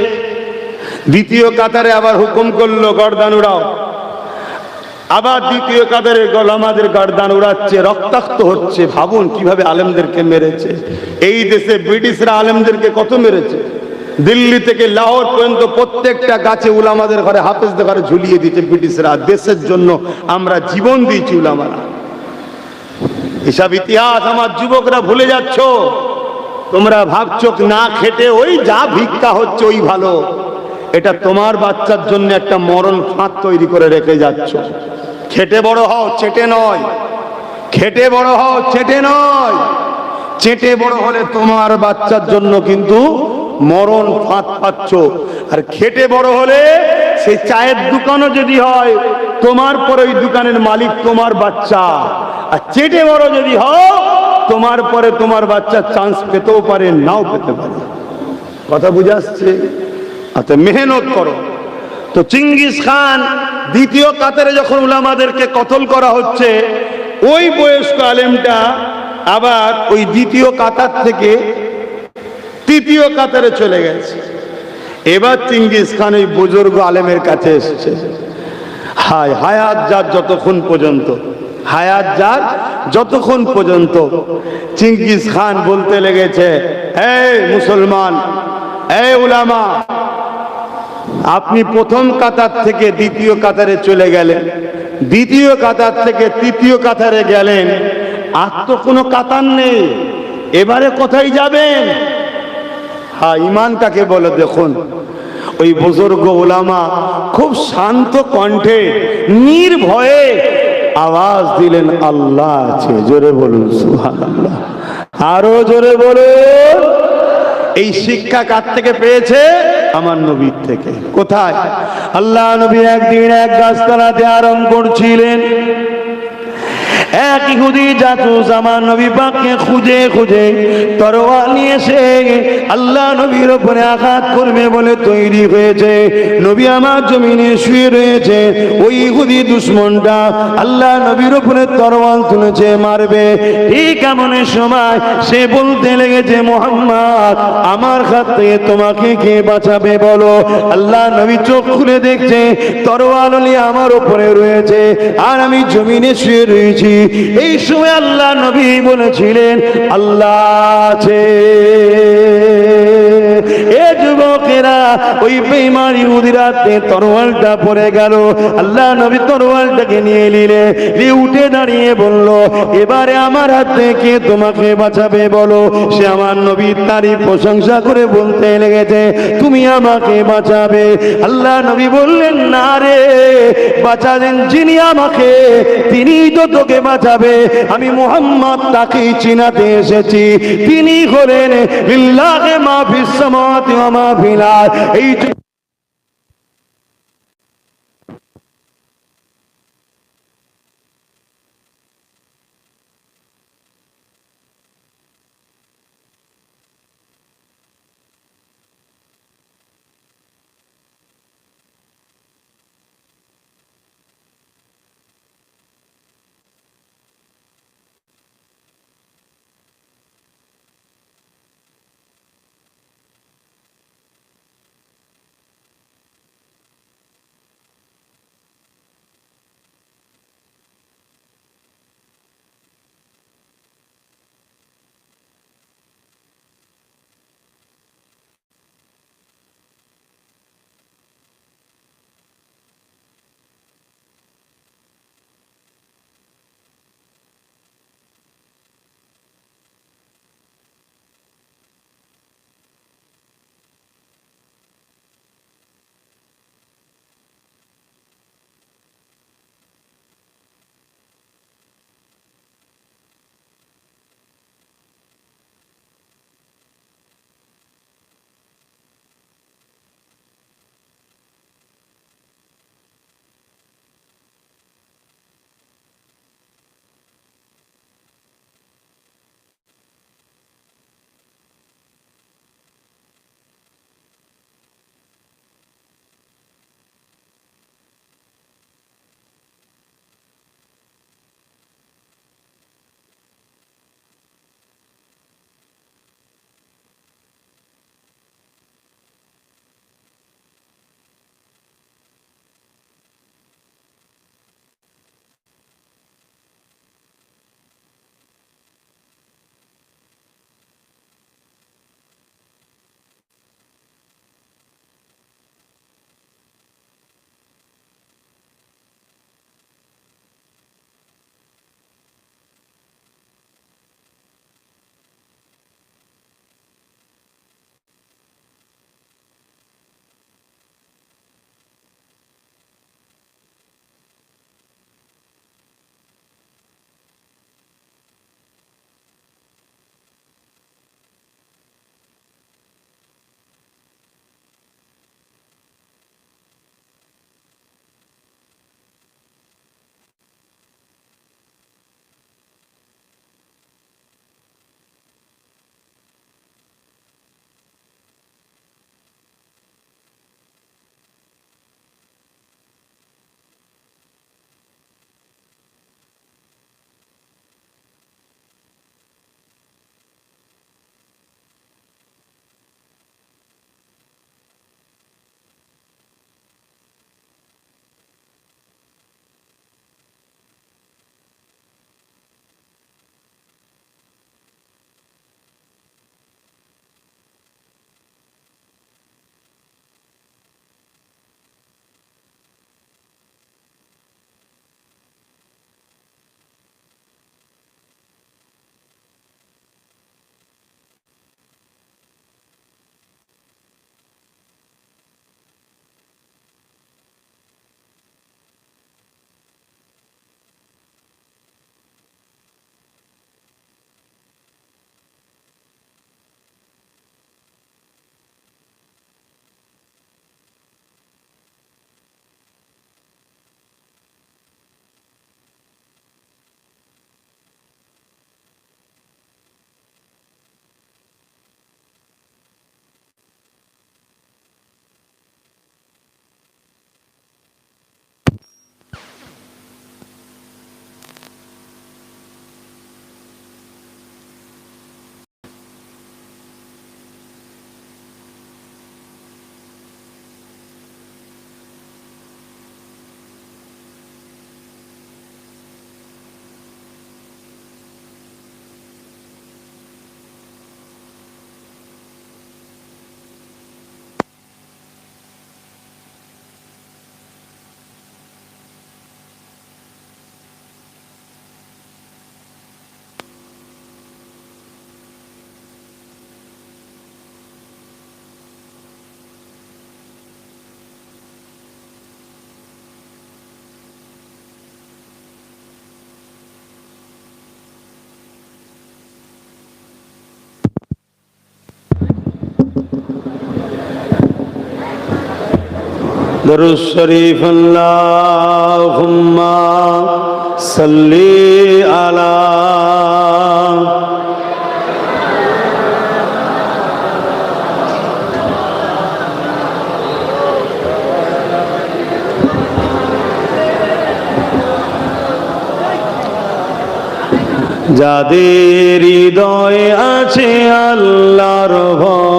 দ্বিতীয় কাতারে আবার হুকুম করলো গর্দান উড়াও। আবার দ্বিতীয় কাতারে গোলামাদের গর্দান উড়াচ্ছে, রক্তাক্ত হচ্ছে। ভাবুন কিভাবে আলেমদেরকে মেরেছে। এই দেশে ব্রিটিশরা আলেমদেরকে কত মেরেছে। দিল্লি থেকে লাহোর পর্যন্ত প্রত্যেকটা গাছে উলামাদের ঘরে, হাফেজদের ঘরে ঝুলিয়ে দিয়েছে ব্রিটিশরা। দেশের জন্য আমরা জীবন দিয়েছি উলামারা। এসব ইতিহাস আমার যুবকরা ভুলে যাচ্ছ। তোমরা ভাবছো না খেটে ওই যা ভিক্ষা হচ্ছে ওই ভালো। এটা তোমার বাচ্চার জন্য একটা মরণ ফাঁদ তৈরি করে রেখে যাচ্ছ। খেটে বড় হও, চেটে নয়। খেটে বড় হও, চেটে নয়। চেটে বড় হলে তোমার বাচ্চার জন্য কিন্তু মরণ ফাঁদ পাচ্ছ। আর খেটে বড় হলে সেই চায়ের দোকানও যদি হয়, তোমার পরে ওই দোকানের মালিক তোমার বাচ্চা। আর চেটে বড় যদি হও, তোমার পরে তোমার বাচ্চা চান্স পেতেও পারে, নাও পেতে পারে। কথা বুঝে আসছে? আচ্ছা, মেহনত করো। তো চিঙ্গিস খান দ্বিতীয় কাতারে যখন উলামাদেরকে কতল করা হচ্ছে, ওই বয়স্ক আলেমটা আবার ওই দ্বিতীয় কাতার থেকে তৃতীয় কাতারে চলে গেছে। এবার চিঙ্গিস খান ওই বুজুর্গ আলেমের কাছে এসেছে। হায়াত যার যতক্ষণ পর্যন্ত, হায়াত যার যতক্ষণ পর্যন্ত। চিঙ্গিস খান বলতে লেগেছে, এই মুসলমান, এই উলামা, আপনি প্রথম কাতার থেকে দ্বিতীয় কাতারে চলে গেলেন, দ্বিতীয় কাতার থেকে তৃতীয় কাতারে গেলেন, আর তো কোনো কাতার নেই, এবারে কোথায় যাবেন? ইমান কাকে বলে দেখুন। ওই বুজুর্গ উলামা খুব শান্ত কণ্ঠে নির্ভয়ে আওয়াজ দিলেন, আল্লাহ আছে। জোরে বলুন সুবহানাল্লাহ। আরো জোরে বলুন। এই শিক্ষা কার থেকে পেয়েছে? আমার নবীর থেকে। কোথায়? আল্লাহ নবী একদিন এক গাছতলাতে আরাম করছিলেন। এক ইহুদি জাসুস আমার নবী পাককে খুঁজে খুঁজে তরোয়াল নিয়ে এসে আল্লাহ নবীর উপরে আঘাত করবে বলে তৈরি হয়েছে। নবী আমার জমিনে শুয়ে রয়েছে। ওই ইহুদি দুশমনটা আল্লাহ নবীর উপরে তরোয়াল তুলেছে, মারবে। ঠিক এমন সময় সে বলতে লেগেছে, মুহাম্মদ, আমার হাত থেকে তোমাকে কে বাঁচাবে বলো? আল্লাহ নবী চোখ খুলে দেখছে তরোয়াল আমার উপরে রয়েছে আর আমি জমিনে শুয়ে রয়েছি। এই সময় আল্লাহ নবী বলেছিলেন, আল্লাহ আছে। এ যুবকেরা, ওই বেঈমান ইহুদির হাতে তরোয়ালটা পড়ে গেল। আল্লাহ নবী তরোয়ালটাকে নিয়ে নিলে উঠে দাঁড়িয়ে বলল, এবারে আমার হাত থেকে তোমাকে বাঁচাবে বলো। সে আমার নবীর তারিফ প্রশংসা করে বলতে লেগেছে, তুমি আমাকে বাঁচাবে। আল্লাহ নবী বললেন, না রে, বাঁচালেন যিনি আমাকে তিনিই তো তোকে বাঁচাবে। আমি মুহাম্মদ তাকেই চিনাতে এসেছি। তিনি হলেন লিল্লাহি মা ফিস সামাওয়াতি ওয়া মা ফিল আরদ। এই দরুদ শরীফ আল্লাহুম্মা সাল্লি আলা যাদের হৃদয়ে আছে আল্লাহর ভয়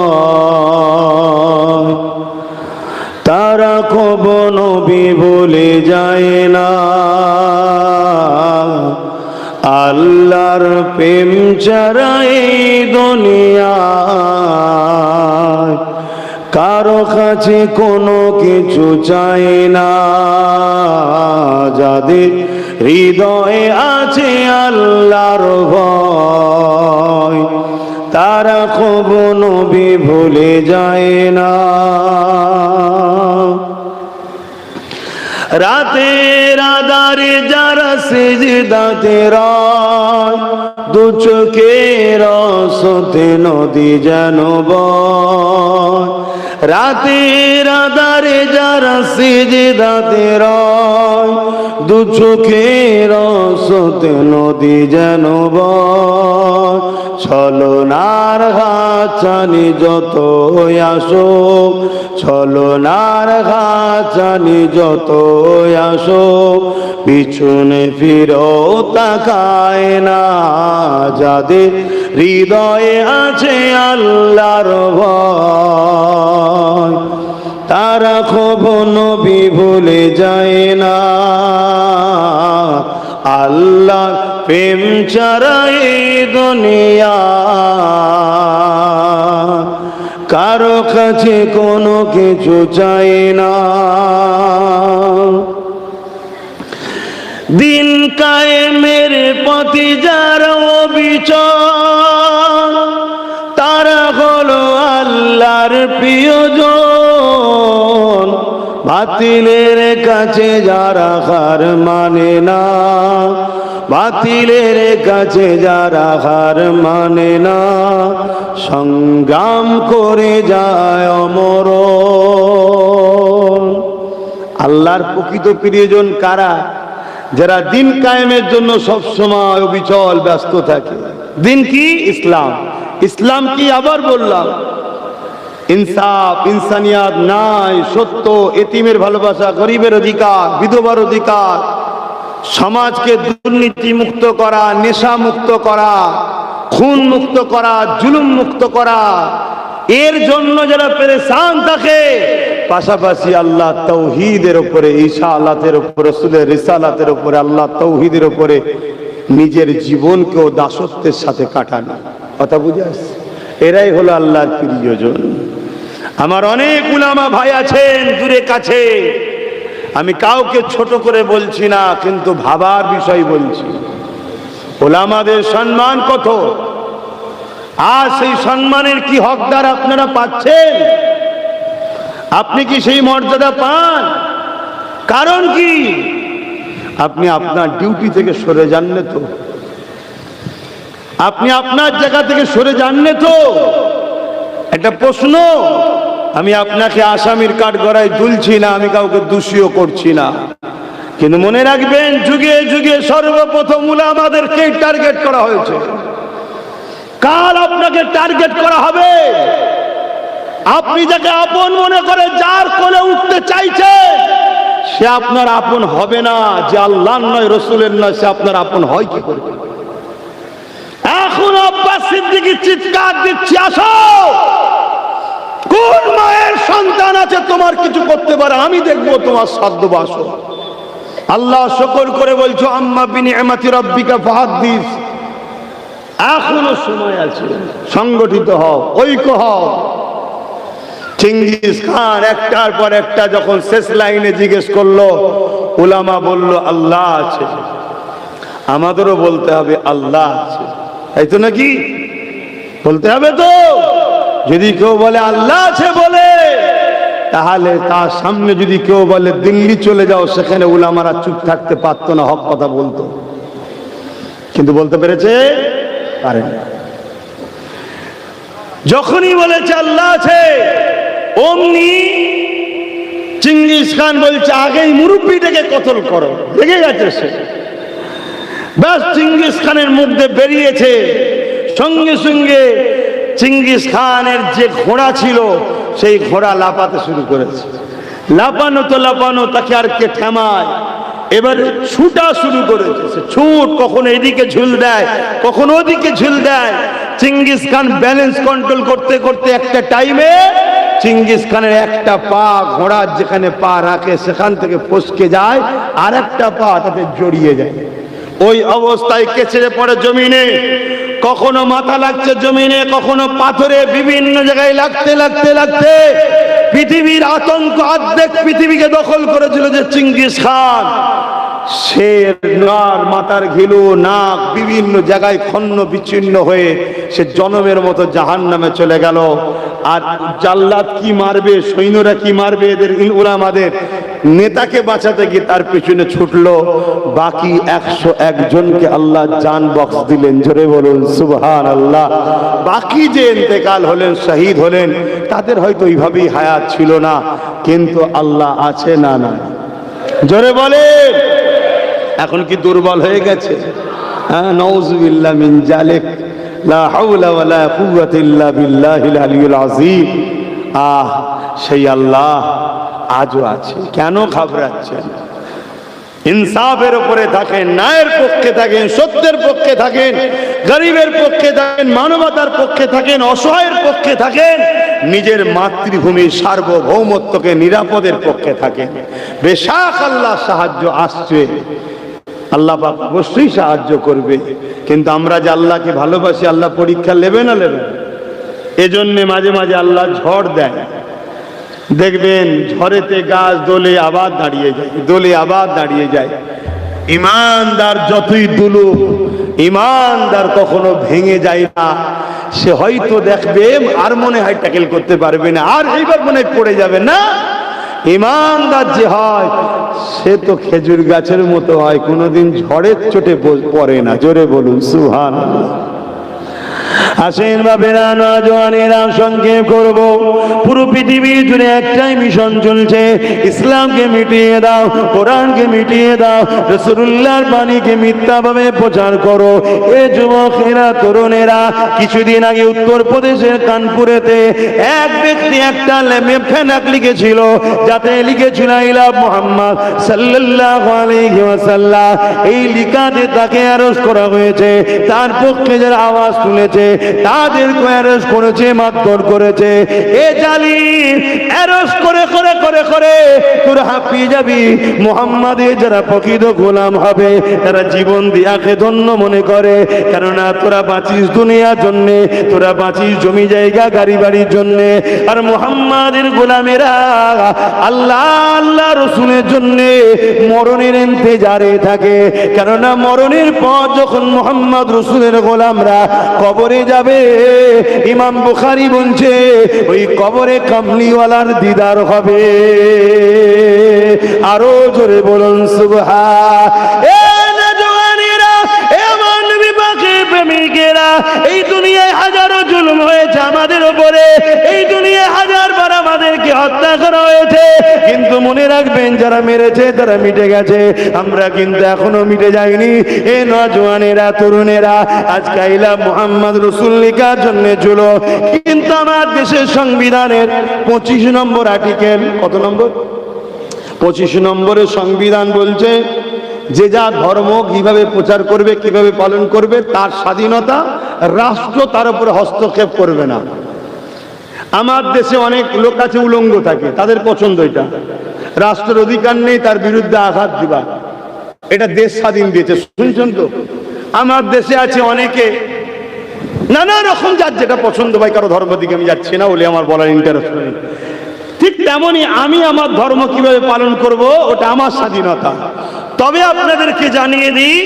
তারা কবু নবী ভুলে যায় না। আল্লাহর প্রেম ছাড়া এই দুনিয়ায় কারো কাছে কোনো কিছু চাই না। যাদের হৃদয়ে আছে আল্লাহর ভয় তারা কবু নবী ভুলে যায় না। রাতের আধারে যারা সিজদাতে রয় দু চোখের আঁসুতে নদী যেন বয়। রাতের আধারে যারা সিজদাতে রয় দু চোখের আঁসুতে নদী যেন বয়। ছলনার ঘাচানি যত আসো ছলনার ঘাচানি যত আসো পিছনে ফিরো তাকায় না। যাদের হৃদয়ে আছে আল্লাহর ভয় তারা কবু নবী ভুলে যায় না। আল্লাহ প্রেম ছাড়া এই দুনিয়া কারো কাছে কোনো কিছু চাই না। দিন কায়েমের পথে যারা অবিচল তারা হলো আল্লাহর প্রিয়জন। বাতিলের কাছে যারা হার মানে না বাতিলের কাছে যারা হার মানে না সংগ্রাম করে যায় অমর। আল্লাহর প্রকৃত প্রিয়জন কারা? যারা দিন কায়েমের জন্য সব সময় অবিচল ব্যস্ত থাকে। দিন কি? ইসলাম। ইসলাম কি? আবার বললাম ইনসাফ ইনসানিয়াত নাই, সত্য, এতিমের ভালোবাসা, গরিবের অধিকার, বিধবার অধিকার, সমাজকে দুর্নীতি মুক্ত করা, নেশা মুক্ত করা, খুন মুক্ত করা, জুলুম মুক্ত করা। এর জন্য যারা পেরেশান থাকে পাশাপাশি আল্লাহ তাওহীদের উপরে, ঈসা আলাতের উপরে, রাসূলের রিসালাতের উপরে, আল্লাহ তাওহীদের উপরে নিজের জীবনকেও দাসত্বের সাথে কাটানো। কথা বুঝে আসছে? এরাই হলো আল্লাহর প্রিয়জন। আমার অনেক উলামা ভাই আছেন দূরে কাছে, আমি কাউকে ছোট করে বলছি না, কিন্তু ভাবার বিষয় বলছি। উলামাদের সম্মান কত, আর সেই সম্মানের কি হকদার আপনারা পাচ্ছেন? আপনি কি সেই মর্যাদা পান? কারণ কি? আপনি আপনার ডিউটি থেকে সরে যান না তো, আপনি আপনার জায়গা থেকে সরে যান না তো। একটা প্রশ্ন, আমি আপনাকে আসামির কাঠ গড়ায় তুলছি না, আমি কাউকে দোষীও করছি না, কিন্তু মনে রাখবেন যুগে যুগে সর্বপ্রথম উলামাদেরকে টার্গেট করা হয়েছে। কাল আপনাকে টার্গেট করা হবে। আপনি যাকে আপন মনে করে যার কোলে উঠতে চাইছে সে আপনার আপন হবে না। যে আল্লাহর নয়, রসুলের নয়, সে আপনার আপন হয় কি করে? এখন আব্বাস সিদ্দিকী চিৎকার দিচ্ছি, আসো, কোন মায়ের সন্তান আছে তোমার কিছু করতে পারে? আমি দেখবো তোমার সাধ্যবাস। আল্লাহ শুকর করে বলছো আম্মা বিনিআমাতি রাব্বিকা ফাহাদ্দিস। এখনো সময় আছে, সংগঠিত হও, ঐক্য হও। চেঙ্গিস খান একটার পর একটা যখন শেষ লাইনে জিজ্ঞেস করলো, উলামা বলল আল্লাহ আছে। আমাদেরও বলতে হবে আল্লাহ আছে, তাই তো নাকি? বলতে হবে তো। যদি কেউ বলে আল্লাহ আছে বলে, তাহলে তার সামনে যদি কেউ বলে দিল্লি চলে যাও, সেখানে উলামারা চুপ থাকতে পারতো না, হক কথা বলতো। কিন্তু বলতে পেরেছে? পারেন। যখনই বলেছে আল্লাহ আছে, অমনি চিঙ্গিস খান বলছে আগেই মুরব্বীটাকে কতল করো, রেগে গেছে সে। ব্যাস চিঙ্গিস খানের মুখ দিয়ে বেরিয়েছে, সঙ্গে সঙ্গে চিঙ্গিস খানের যে ঘোড়া ছিল সেই ঘোড়া লাফাতে শুরু করেছে। লাফানো তো লাফানো, তাকে আর কে থামায়? এবার ছুটা শুরু করেছে। ছুট, কখনো এদিকে ঝুল দেয়, কখনো ওদিকে ঝুল দেয়। চিঙ্গিস খান ব্যালেন্স কন্ট্রোল করতে করতে একটা টাইমে চিঙ্গিস খানের একটা পা ঘোড়ার যেখানে পা রাখে সেখান থেকে ফসকে যায়, আর একটা পা তাতে জড়িয়ে যায়। ওই অবস্থায় কেচড়ে পড়ে জমিনে, কখনো মাথা লাগছে জমিনে, কখনো পাথরে, বিভিন্ন জায়গায় লাগতে লাগতে লাগতে পৃথিবীর আতঙ্ক অর্ধেক পৃথিবীকে দখল করেছিল যে চিঙ্গিস খান। সে মাথার ঘিলু, নাক বিভিন্ন জায়গায় খন্ন বিচ্ছিন্ন হয়ে সে জনমের মতো জাহান্নামে চলে গেল। আর জাল্লাদ কি মারবে, সৈন্যরা কি মারবে, এদের উলামাদের নেতাকে বাঁচাতে গিয়ে তার পিছনে ছুটলো। বাকি 101 জনকে আল্লাহ জান বক্স দিলেন, জোরে বলুন সুবহানাল্লাহ। বাকি যে ইন্তেকাল হলেন, শহীদ হলেন, তাদের হয়তো এইভাবেই হায়াত ছিল না, কিন্তু আল্লাহ আছে না না, জোরে বলেন। এখন কি দুর্বল হয়ে গেছে? হ্যাঁ, নাউযুবিল্লাহ মিন জালিক, লা হাওলা ওয়ালা কুওয়াতা ইল্লা বিল্লাহিল আলিয়্যিল আযীম। সেই আল্লাহ আজও আছে। কেন ঘাবড়াচ্ছেন? ইনসাফের উপরে থাকেন, ন্যায়ের পক্ষে থাকেন, সত্যের পক্ষে থাকেন, গরিবের পক্ষে থাকেন, মানবতার পক্ষে থাকেন, অসহায়ের পক্ষে থাকেন, নিজের মাতৃভূমির সার্বভৌমত্বকে নিরাপদের পক্ষে থাকেন। বেশাক আল্লাহ সাহায্য আসছে, আল্লাহ পাক অবশ্যই সাহায্য করবে। কিন্তু আমরা যে আল্লাহকে ভালোবাসি, আল্লাহ পরীক্ষা নেবে না নেবে? এজন্য মাঝে মাঝে আল্লাহ ঝড় দেয়। দেখবেন ঝড়েতে গাছ দোলে আবার দাঁড়িয়ে যায়, দোলে আবার দাঁড়িয়ে যায়। ইমানদার যতই দুলুক, ইমানদার কখনো ভেঙে যায় না। সে হয়তো দেখবে আর মনে হয় ট্যাকেল করতে পারবে না, আর এইবার মনে হয় পড়ে যাবে না। ইমানদার যে হয় সে তো খেজুর গাছের মতো হয়, কোনোদিন ঝড়ের চোটে পড়ে না, জোরে বলুন সুবহানাল্লাহ। আসেন বাবেরা, নওজওয়ানেরা, সংক্ষেপ করব। পুরো পৃথিবী জুড়ে একটাই মিশন চলছে, ইসলামকে মিটিয়ে দাও, কোরআনকে মিটিয়ে দাও, রাসূলুল্লাহর বাণীকে মিথ্যাভাবে প্রচার করো। এ যুবকেরা, তরুণেরা, কিছুদিন আগে উত্তরপ্রদেশের কানপুরেতে এক ব্যক্তি একটা ফেনাক লিখেছিল, যাতে লিখেছিল আই লাভ মুহাম্মদ সাল্লাল্লাহু আলাইহি ওয়াসাল্লাম। এই লিখাতে তাকে অ্যারেস্ট করা হয়েছে। তার পক্ষে যারা আওয়াজ তুলেছে তাদেরকে অ্যারেস্ট করেছে, মারধর করেছে। এ জালিম, অ্যারেস্ট করে করে করে করে তোরা হাঁপিয়ে যাবি। মুহাম্মাদের যারা প্রকৃত গোলাম হবে তারা জীবন দিয়াকে ধন্য মনে করে, কেননা তোরা বাঁচিস দুনিয়ার জন্যে, তোরা বাঁচিস জমি জায়গা গাড়ি বাড়ির জন্যে। আর মুহাম্মাদের গোলামেরা আল্লাহ আল্লাহ রসুলের জন্যে মরণের ইন্তজারে থাকে, কেননা মরণের পর যখন মুহাম্মদ রসুলের গোলামরা কবরে যাবে, ইমাম বুখারী বলছে ওই কবরে কামলিওয়ালার দিদার হবে। আরো জোরে বলুন প্রেমিকেরা, এই দুনিয়ায় হাজারো জুলুম হয়েছে আমাদের উপরে, এই দুনিয়ায় হাজারবার আমাদেরকে হত্যা করা হয়েছে, কিন্তু মনে রাখবেন যারা মেরেছে তারা মিটে গেছে, আমরা কিন্তু এখনো মিটে যাইনি। এ নওজওয়ানেরা, তরুণেরা, আজকে আই লাভ মুহাম্মদ রাসূল লেখার জন্য চলো, কিন্তু আমার দেশের সংবিধানের 25 নম্বর আর্টিকেল, কত নম্বর? 25 নম্বরের সংবিধান বলছে যে যা ধর্ম কিভাবে প্রচার করবে, কিভাবে পালন করবে তার স্বাধীনতা, রাষ্ট্র তার উপরে হস্তক্ষেপ করবে না। আমার দেশে অনেক লোক আছে উলঙ্গ থাকে, তাদের পছন্দ এটা, রাষ্ট্রের অধিকার নেই তার বিরুদ্ধে আঘাত দিবা, এটা দেশ স্বাধীন দিয়েছে, শুনছেন তো? আমার দেশে আছে অনেকে নানা রকম, যার যেটা পছন্দ, ভাই কারো ধর্ম দিকে আমি যাচ্ছি না বলে আমার বলার ইন্টারেস্ট নেই। ঠিক তেমনই আমি আমার ধর্ম কিভাবে পালন করব ওটা আমার স্বাধীনতা। তবে আপনাদেরকে জানিয়ে দিই,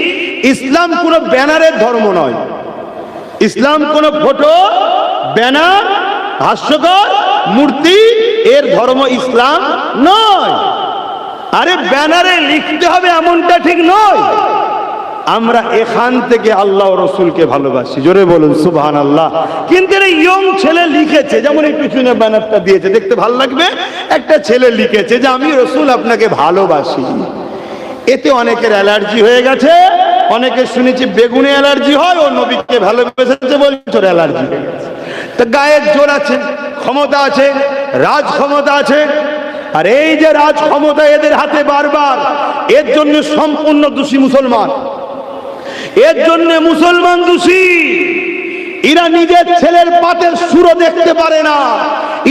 ইসলাম কোনো ব্যানারের ধর্ম নয়, ইসলাম কোনো ফটো, ব্যানার, হাস্যকর মূর্তি এর ধর্ম ইসলাম নয়। আরে ব্যানারে লিখতে হবে এমনটা ঠিক নয়, আমরা এখান থেকে আল্লাহ রসুলকে ভালোবাসি। জোরে বলুন সুবহানাল্লাহ। কিন্তু এই ইয়ং ছেলে লিখেছে, যেমন এই পিছনে ব্যানারটা দিয়েছে, দেখতে ভালো লাগবে। একটা ছেলে লিখেছে যে আমি রসুল আপনাকে ভালোবাসি। এতে অনেকের অ্যালার্জি হয়ে গেছে। অনেকে শুনেছি বেগুনে অ্যালার্জি হয়, ও নবীকে ভালোবেসেছে বলছে ওর অ্যালার্জি হয়ে গেছে। তা গায়ের জোর আছে, ক্ষমতা আছে, রাজ ক্ষমতা আছে, আর এই যে রাজ ক্ষমতা এদের হাতে বারবার, এর জন্য সম্পূর্ণ দোষী মুসলমান। এর জন্য মুসলমান দোষী। এরা নিজের ছেলের পাতের সুরো দেখতে পারে না,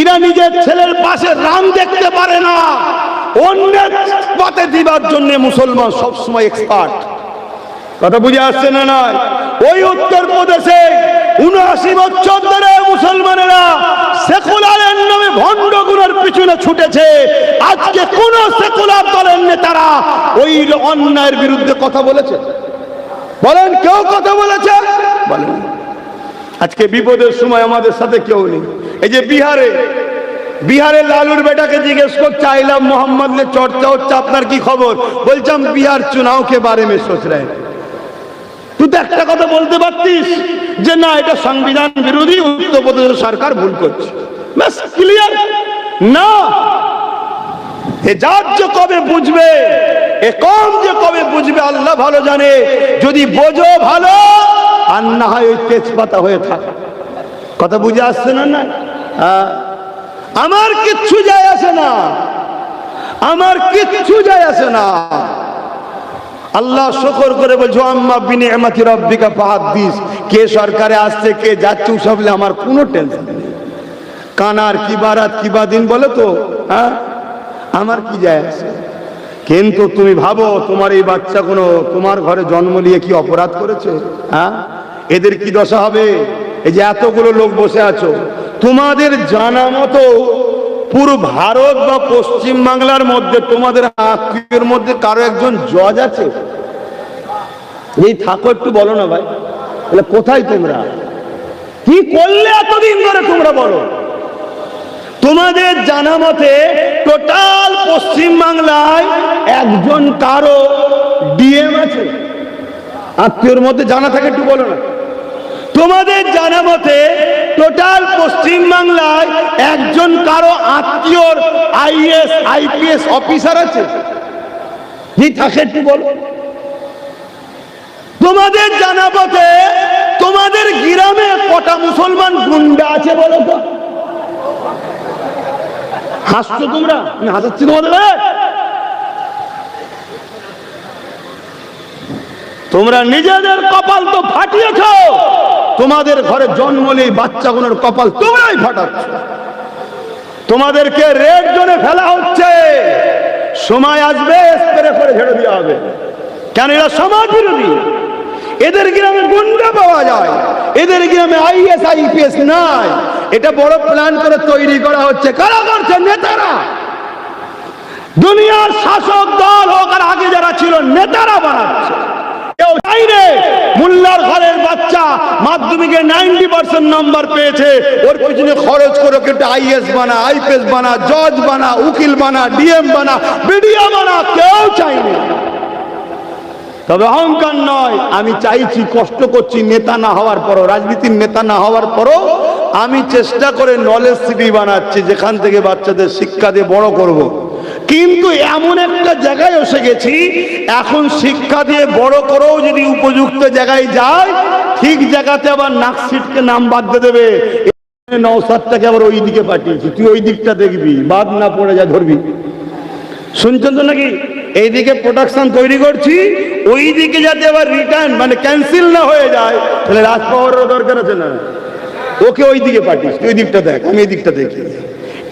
এরা নিজের ছেলের পাশে রান দেখতে পারে না, অন্যের পাতে দিবার জন্য মুসলমান সবসময় এক্সপার্ট। কথা বুঝে আসছে না? নয়। ওই উত্তরপ্রদেশে ৭৯ বছর ধরে মুসলমানেরা সেকুলারের নামে ভণ্ডগুলোর পিছনে ছুটেছে। আজকে কোন সেকুলার দলের নেতারা ওই অন্যায়ের বিরুদ্ধে কথা বলেছে? বলেন, কেউ কথা বলেছে? বলেন। আজকে বিপদের সময় আমাদের সাথে কেউ নেই। এই যে বিহারে লালুর বেটাকে জিজ্ঞেস করছে আইলাম মোহাম্মদ নিয়ে চর্চা হচ্ছে, আপনার কি খবর? বলছাম বিহার চুনাও কে বারে মে সোচ রহে। তুই তো একটা কথা বলতে পারতিস যে না, এটা সংবিধান বিরোধী, উত্তরপ্রদেশ সরকার ভুল করছে, ব্যাস ক্লিয়ার। না, এ জাত যে কবে বুঝবে, এ কম যে কবে বুঝবে আল্লাহ ভালো জানে। যদি বোঝো ভালো, আর না হয় ওই তেজপাতা হয়ে থাকে। কথা বুঝে আসছে না? না, আমার কিচ্ছু যায় আসে না, আমার কিচ্ছু যায় আসে না। আল্লাহ শুকর করে বলছো আম্মা বিনিআমাতি রাব্বিকা ফাহাদ্দিস। কে সরকারে আসছে, কে যাচ্ছে, সবলে আমার কোনো টেনশন নেই। কানার কি বারাত কি বাদিন বলে তো, হ্যাঁ, আমার কি যায় আসে। কিন্তু তুমি ভাবো তোমার এই বাচ্চা কোনো তোমার ঘরে জন্ম নিয়ে কি অপরাধ করেছে? হ্যাঁ, এদের কি দশা হবে? এই যে এতগুলো লোক বসে আছো, তোমাদের জানা মতো পুরো ভারত বা পশ্চিম বাংলার মধ্যে তোমাদের আত্মীয়ের মধ্যে কারো একজন জজ আছে? এই থাকো, একটু বলো না ভাই, কোথায় তোমরা কি করলে এতদিন ধরে তোমরা বলো। তোমাদের জানা মতে টোটাল পশ্চিম বাংলায় একজন কারো ডিএম আছে? আত্মীয়র মধ্যে জানা থাকে, একটু বলো না। তোমাদের জানা মতে টোটাল পশ্চিম বাংলায় একজন কারো আত্মীয়র আইএস আইপিএস অফিসার আছে? যে থাকে একটু বলো। তোমাদের জানা মতে তোমাদের গ্রামে কটা মুসলমান গুন্ডা আছে বলো তো? হাসছো তোমরা? আমি হাসাচ্ছি তোমাদের? তোমরা নিজেদের কপাল তো ফাটিয়েছ। তোমাদের ঘরে জন্ম নেই বাচ্চাগুলোর কপাল তোমরাই ফাটাচ্ছ। তোমাদেরকে রেড জোনে ফেলা হচ্ছে, সময় আসবে স্প্রে করে ঝেড়ে দেওয়া হবে। কেন? এরা সমাজ বিরোধী। এদের গ্রামে গুন্ডা পাওয়া যায়, এদের গ্রামে আইএস আইপিএস নাই। এটা বড় প্ল্যান করে তৈরি করা হচ্ছে। কারা করছে? নেতারা। দুনিয়ার শাসক দল হোক আর আগে যারা ছিল, নেতারা বানাচ্ছে। কেউ চাইলে মোল্লার ঘরের বাচ্চা মাধ্যমিকে 90% নাম্বার পেয়েছে, ওর পিছনে খরচ করে কিন্তু আইএস বানা, আইপিএস বানা, জজ বানা, উকিল বানা, ডিএম বানা, বিডিও বানা। কেউ চাইনি। তবে অহংকার নয়, আমি চাইছি, কষ্ট করছি নেতা না হওয়ার পরও, রাজনীতির নেতা না হওয়ার পরও আমি চেষ্টা করে নলেজ সিটি বানাচ্ছি, যেখান থেকে বাচ্চাদের শিক্ষা দিয়ে বড় করব। কিন্তু এমন একটা জায়গায় এসে গেছি, এখন শিক্ষা দিয়ে বড় করেও যদি উপযুক্ত জায়গায় যায়, ঠিক জায়গাতে আবার নাকশিটকে নাম বাদ দিয়ে দেবে। নওশাদটাকে আবার ওই দিকে পাঠিয়েছি, তুই ওই দিকটা দেখবি, বাদ না পড়ে যা ধরবি। শুনছেন তো নাকি? এইদিকে প্রোডাকশন তৈরি করছি, ওই দিকে যাতে আবার রিটার্ন মানে ক্যান্সেল না হয়ে যায়, তাহলে রাজ পাওয়ারের দরকার আছে না? ওকে ওই দিকে পাঠিস, তুই ওই দিকটা দেখ, আমি এই দিকটা দেখি।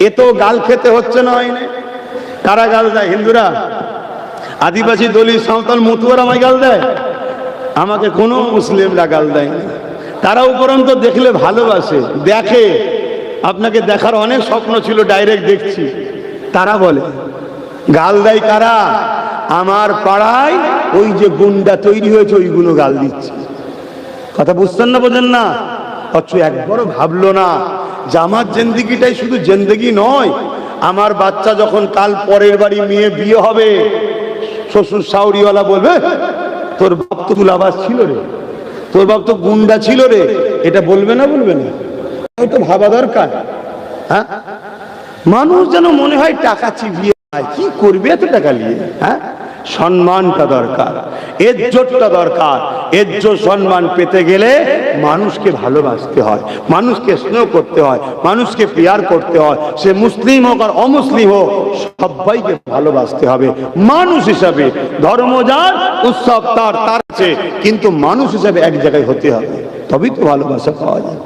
এ তো গাল খেতে হচ্ছে না, হয় না? কারা গাল দেয়? হিন্দুরা, আদিবাসী, দলিত, সাঁওতাল, মতুয়ারা আমায় গাল দেয়? আমাকে কোনো মুসলিমরা গাল দেয় না। তারা উপরন্ত দেখলে ভালোবাসে, দেখে। আপনাকে দেখার অনেক স্বপ্ন ছিল, ডাইরেক্ট দেখছি। তারা বলে গাল দেয় কারা? আমার পাড়ায় ওই যে গুন্ডা তৈরি হয়েছে, ওইগুলো গাল দিচ্ছে। কথা বুঝছেন না? বোঝেন না? অথচ একবারও ভাবলো না যে আমার জিন্দেগিটাই শুধু জিন্দেগি নয়। আমার বাচ্চা যখন কাল পরের বাড়ি মেয়ে বিয়ে হবে, শ্বশুর শাউরিওয়ালা বলবে তোর বাপ তো তুলাবাস ছিল রে, তোর বাপ তো গুন্ডা ছিল রে, এটা বলবে না? বলবে না? তো ভাবা দরকার। হ্যাঁ, মানুষ যেন মনে হয় টাকা চিবিয়ে খায়, কি করবে এত টাকা নিয়ে? হ্যাঁ, সম্মানটা দরকার, ইজ্জতটা দরকার। ইজ্জত সম্মান পেতে গেলে মানুষকে ভালোবাসতে হয়, মানুষকে স্নেহ করতে হয়, মানুষকে প্যার করতে হয়। সে মুসলিম হোক আর অমুসলিম হোক, সবাইকে ভালোবাসতে হবে মানুষ হিসাবে। ধর্ম যার, উৎসব তার, তার আছে, কিন্তু মানুষ হিসাবে এক জায়গায় হতে হবে, তবেই তো ভালোবাসা পাওয়া যায়।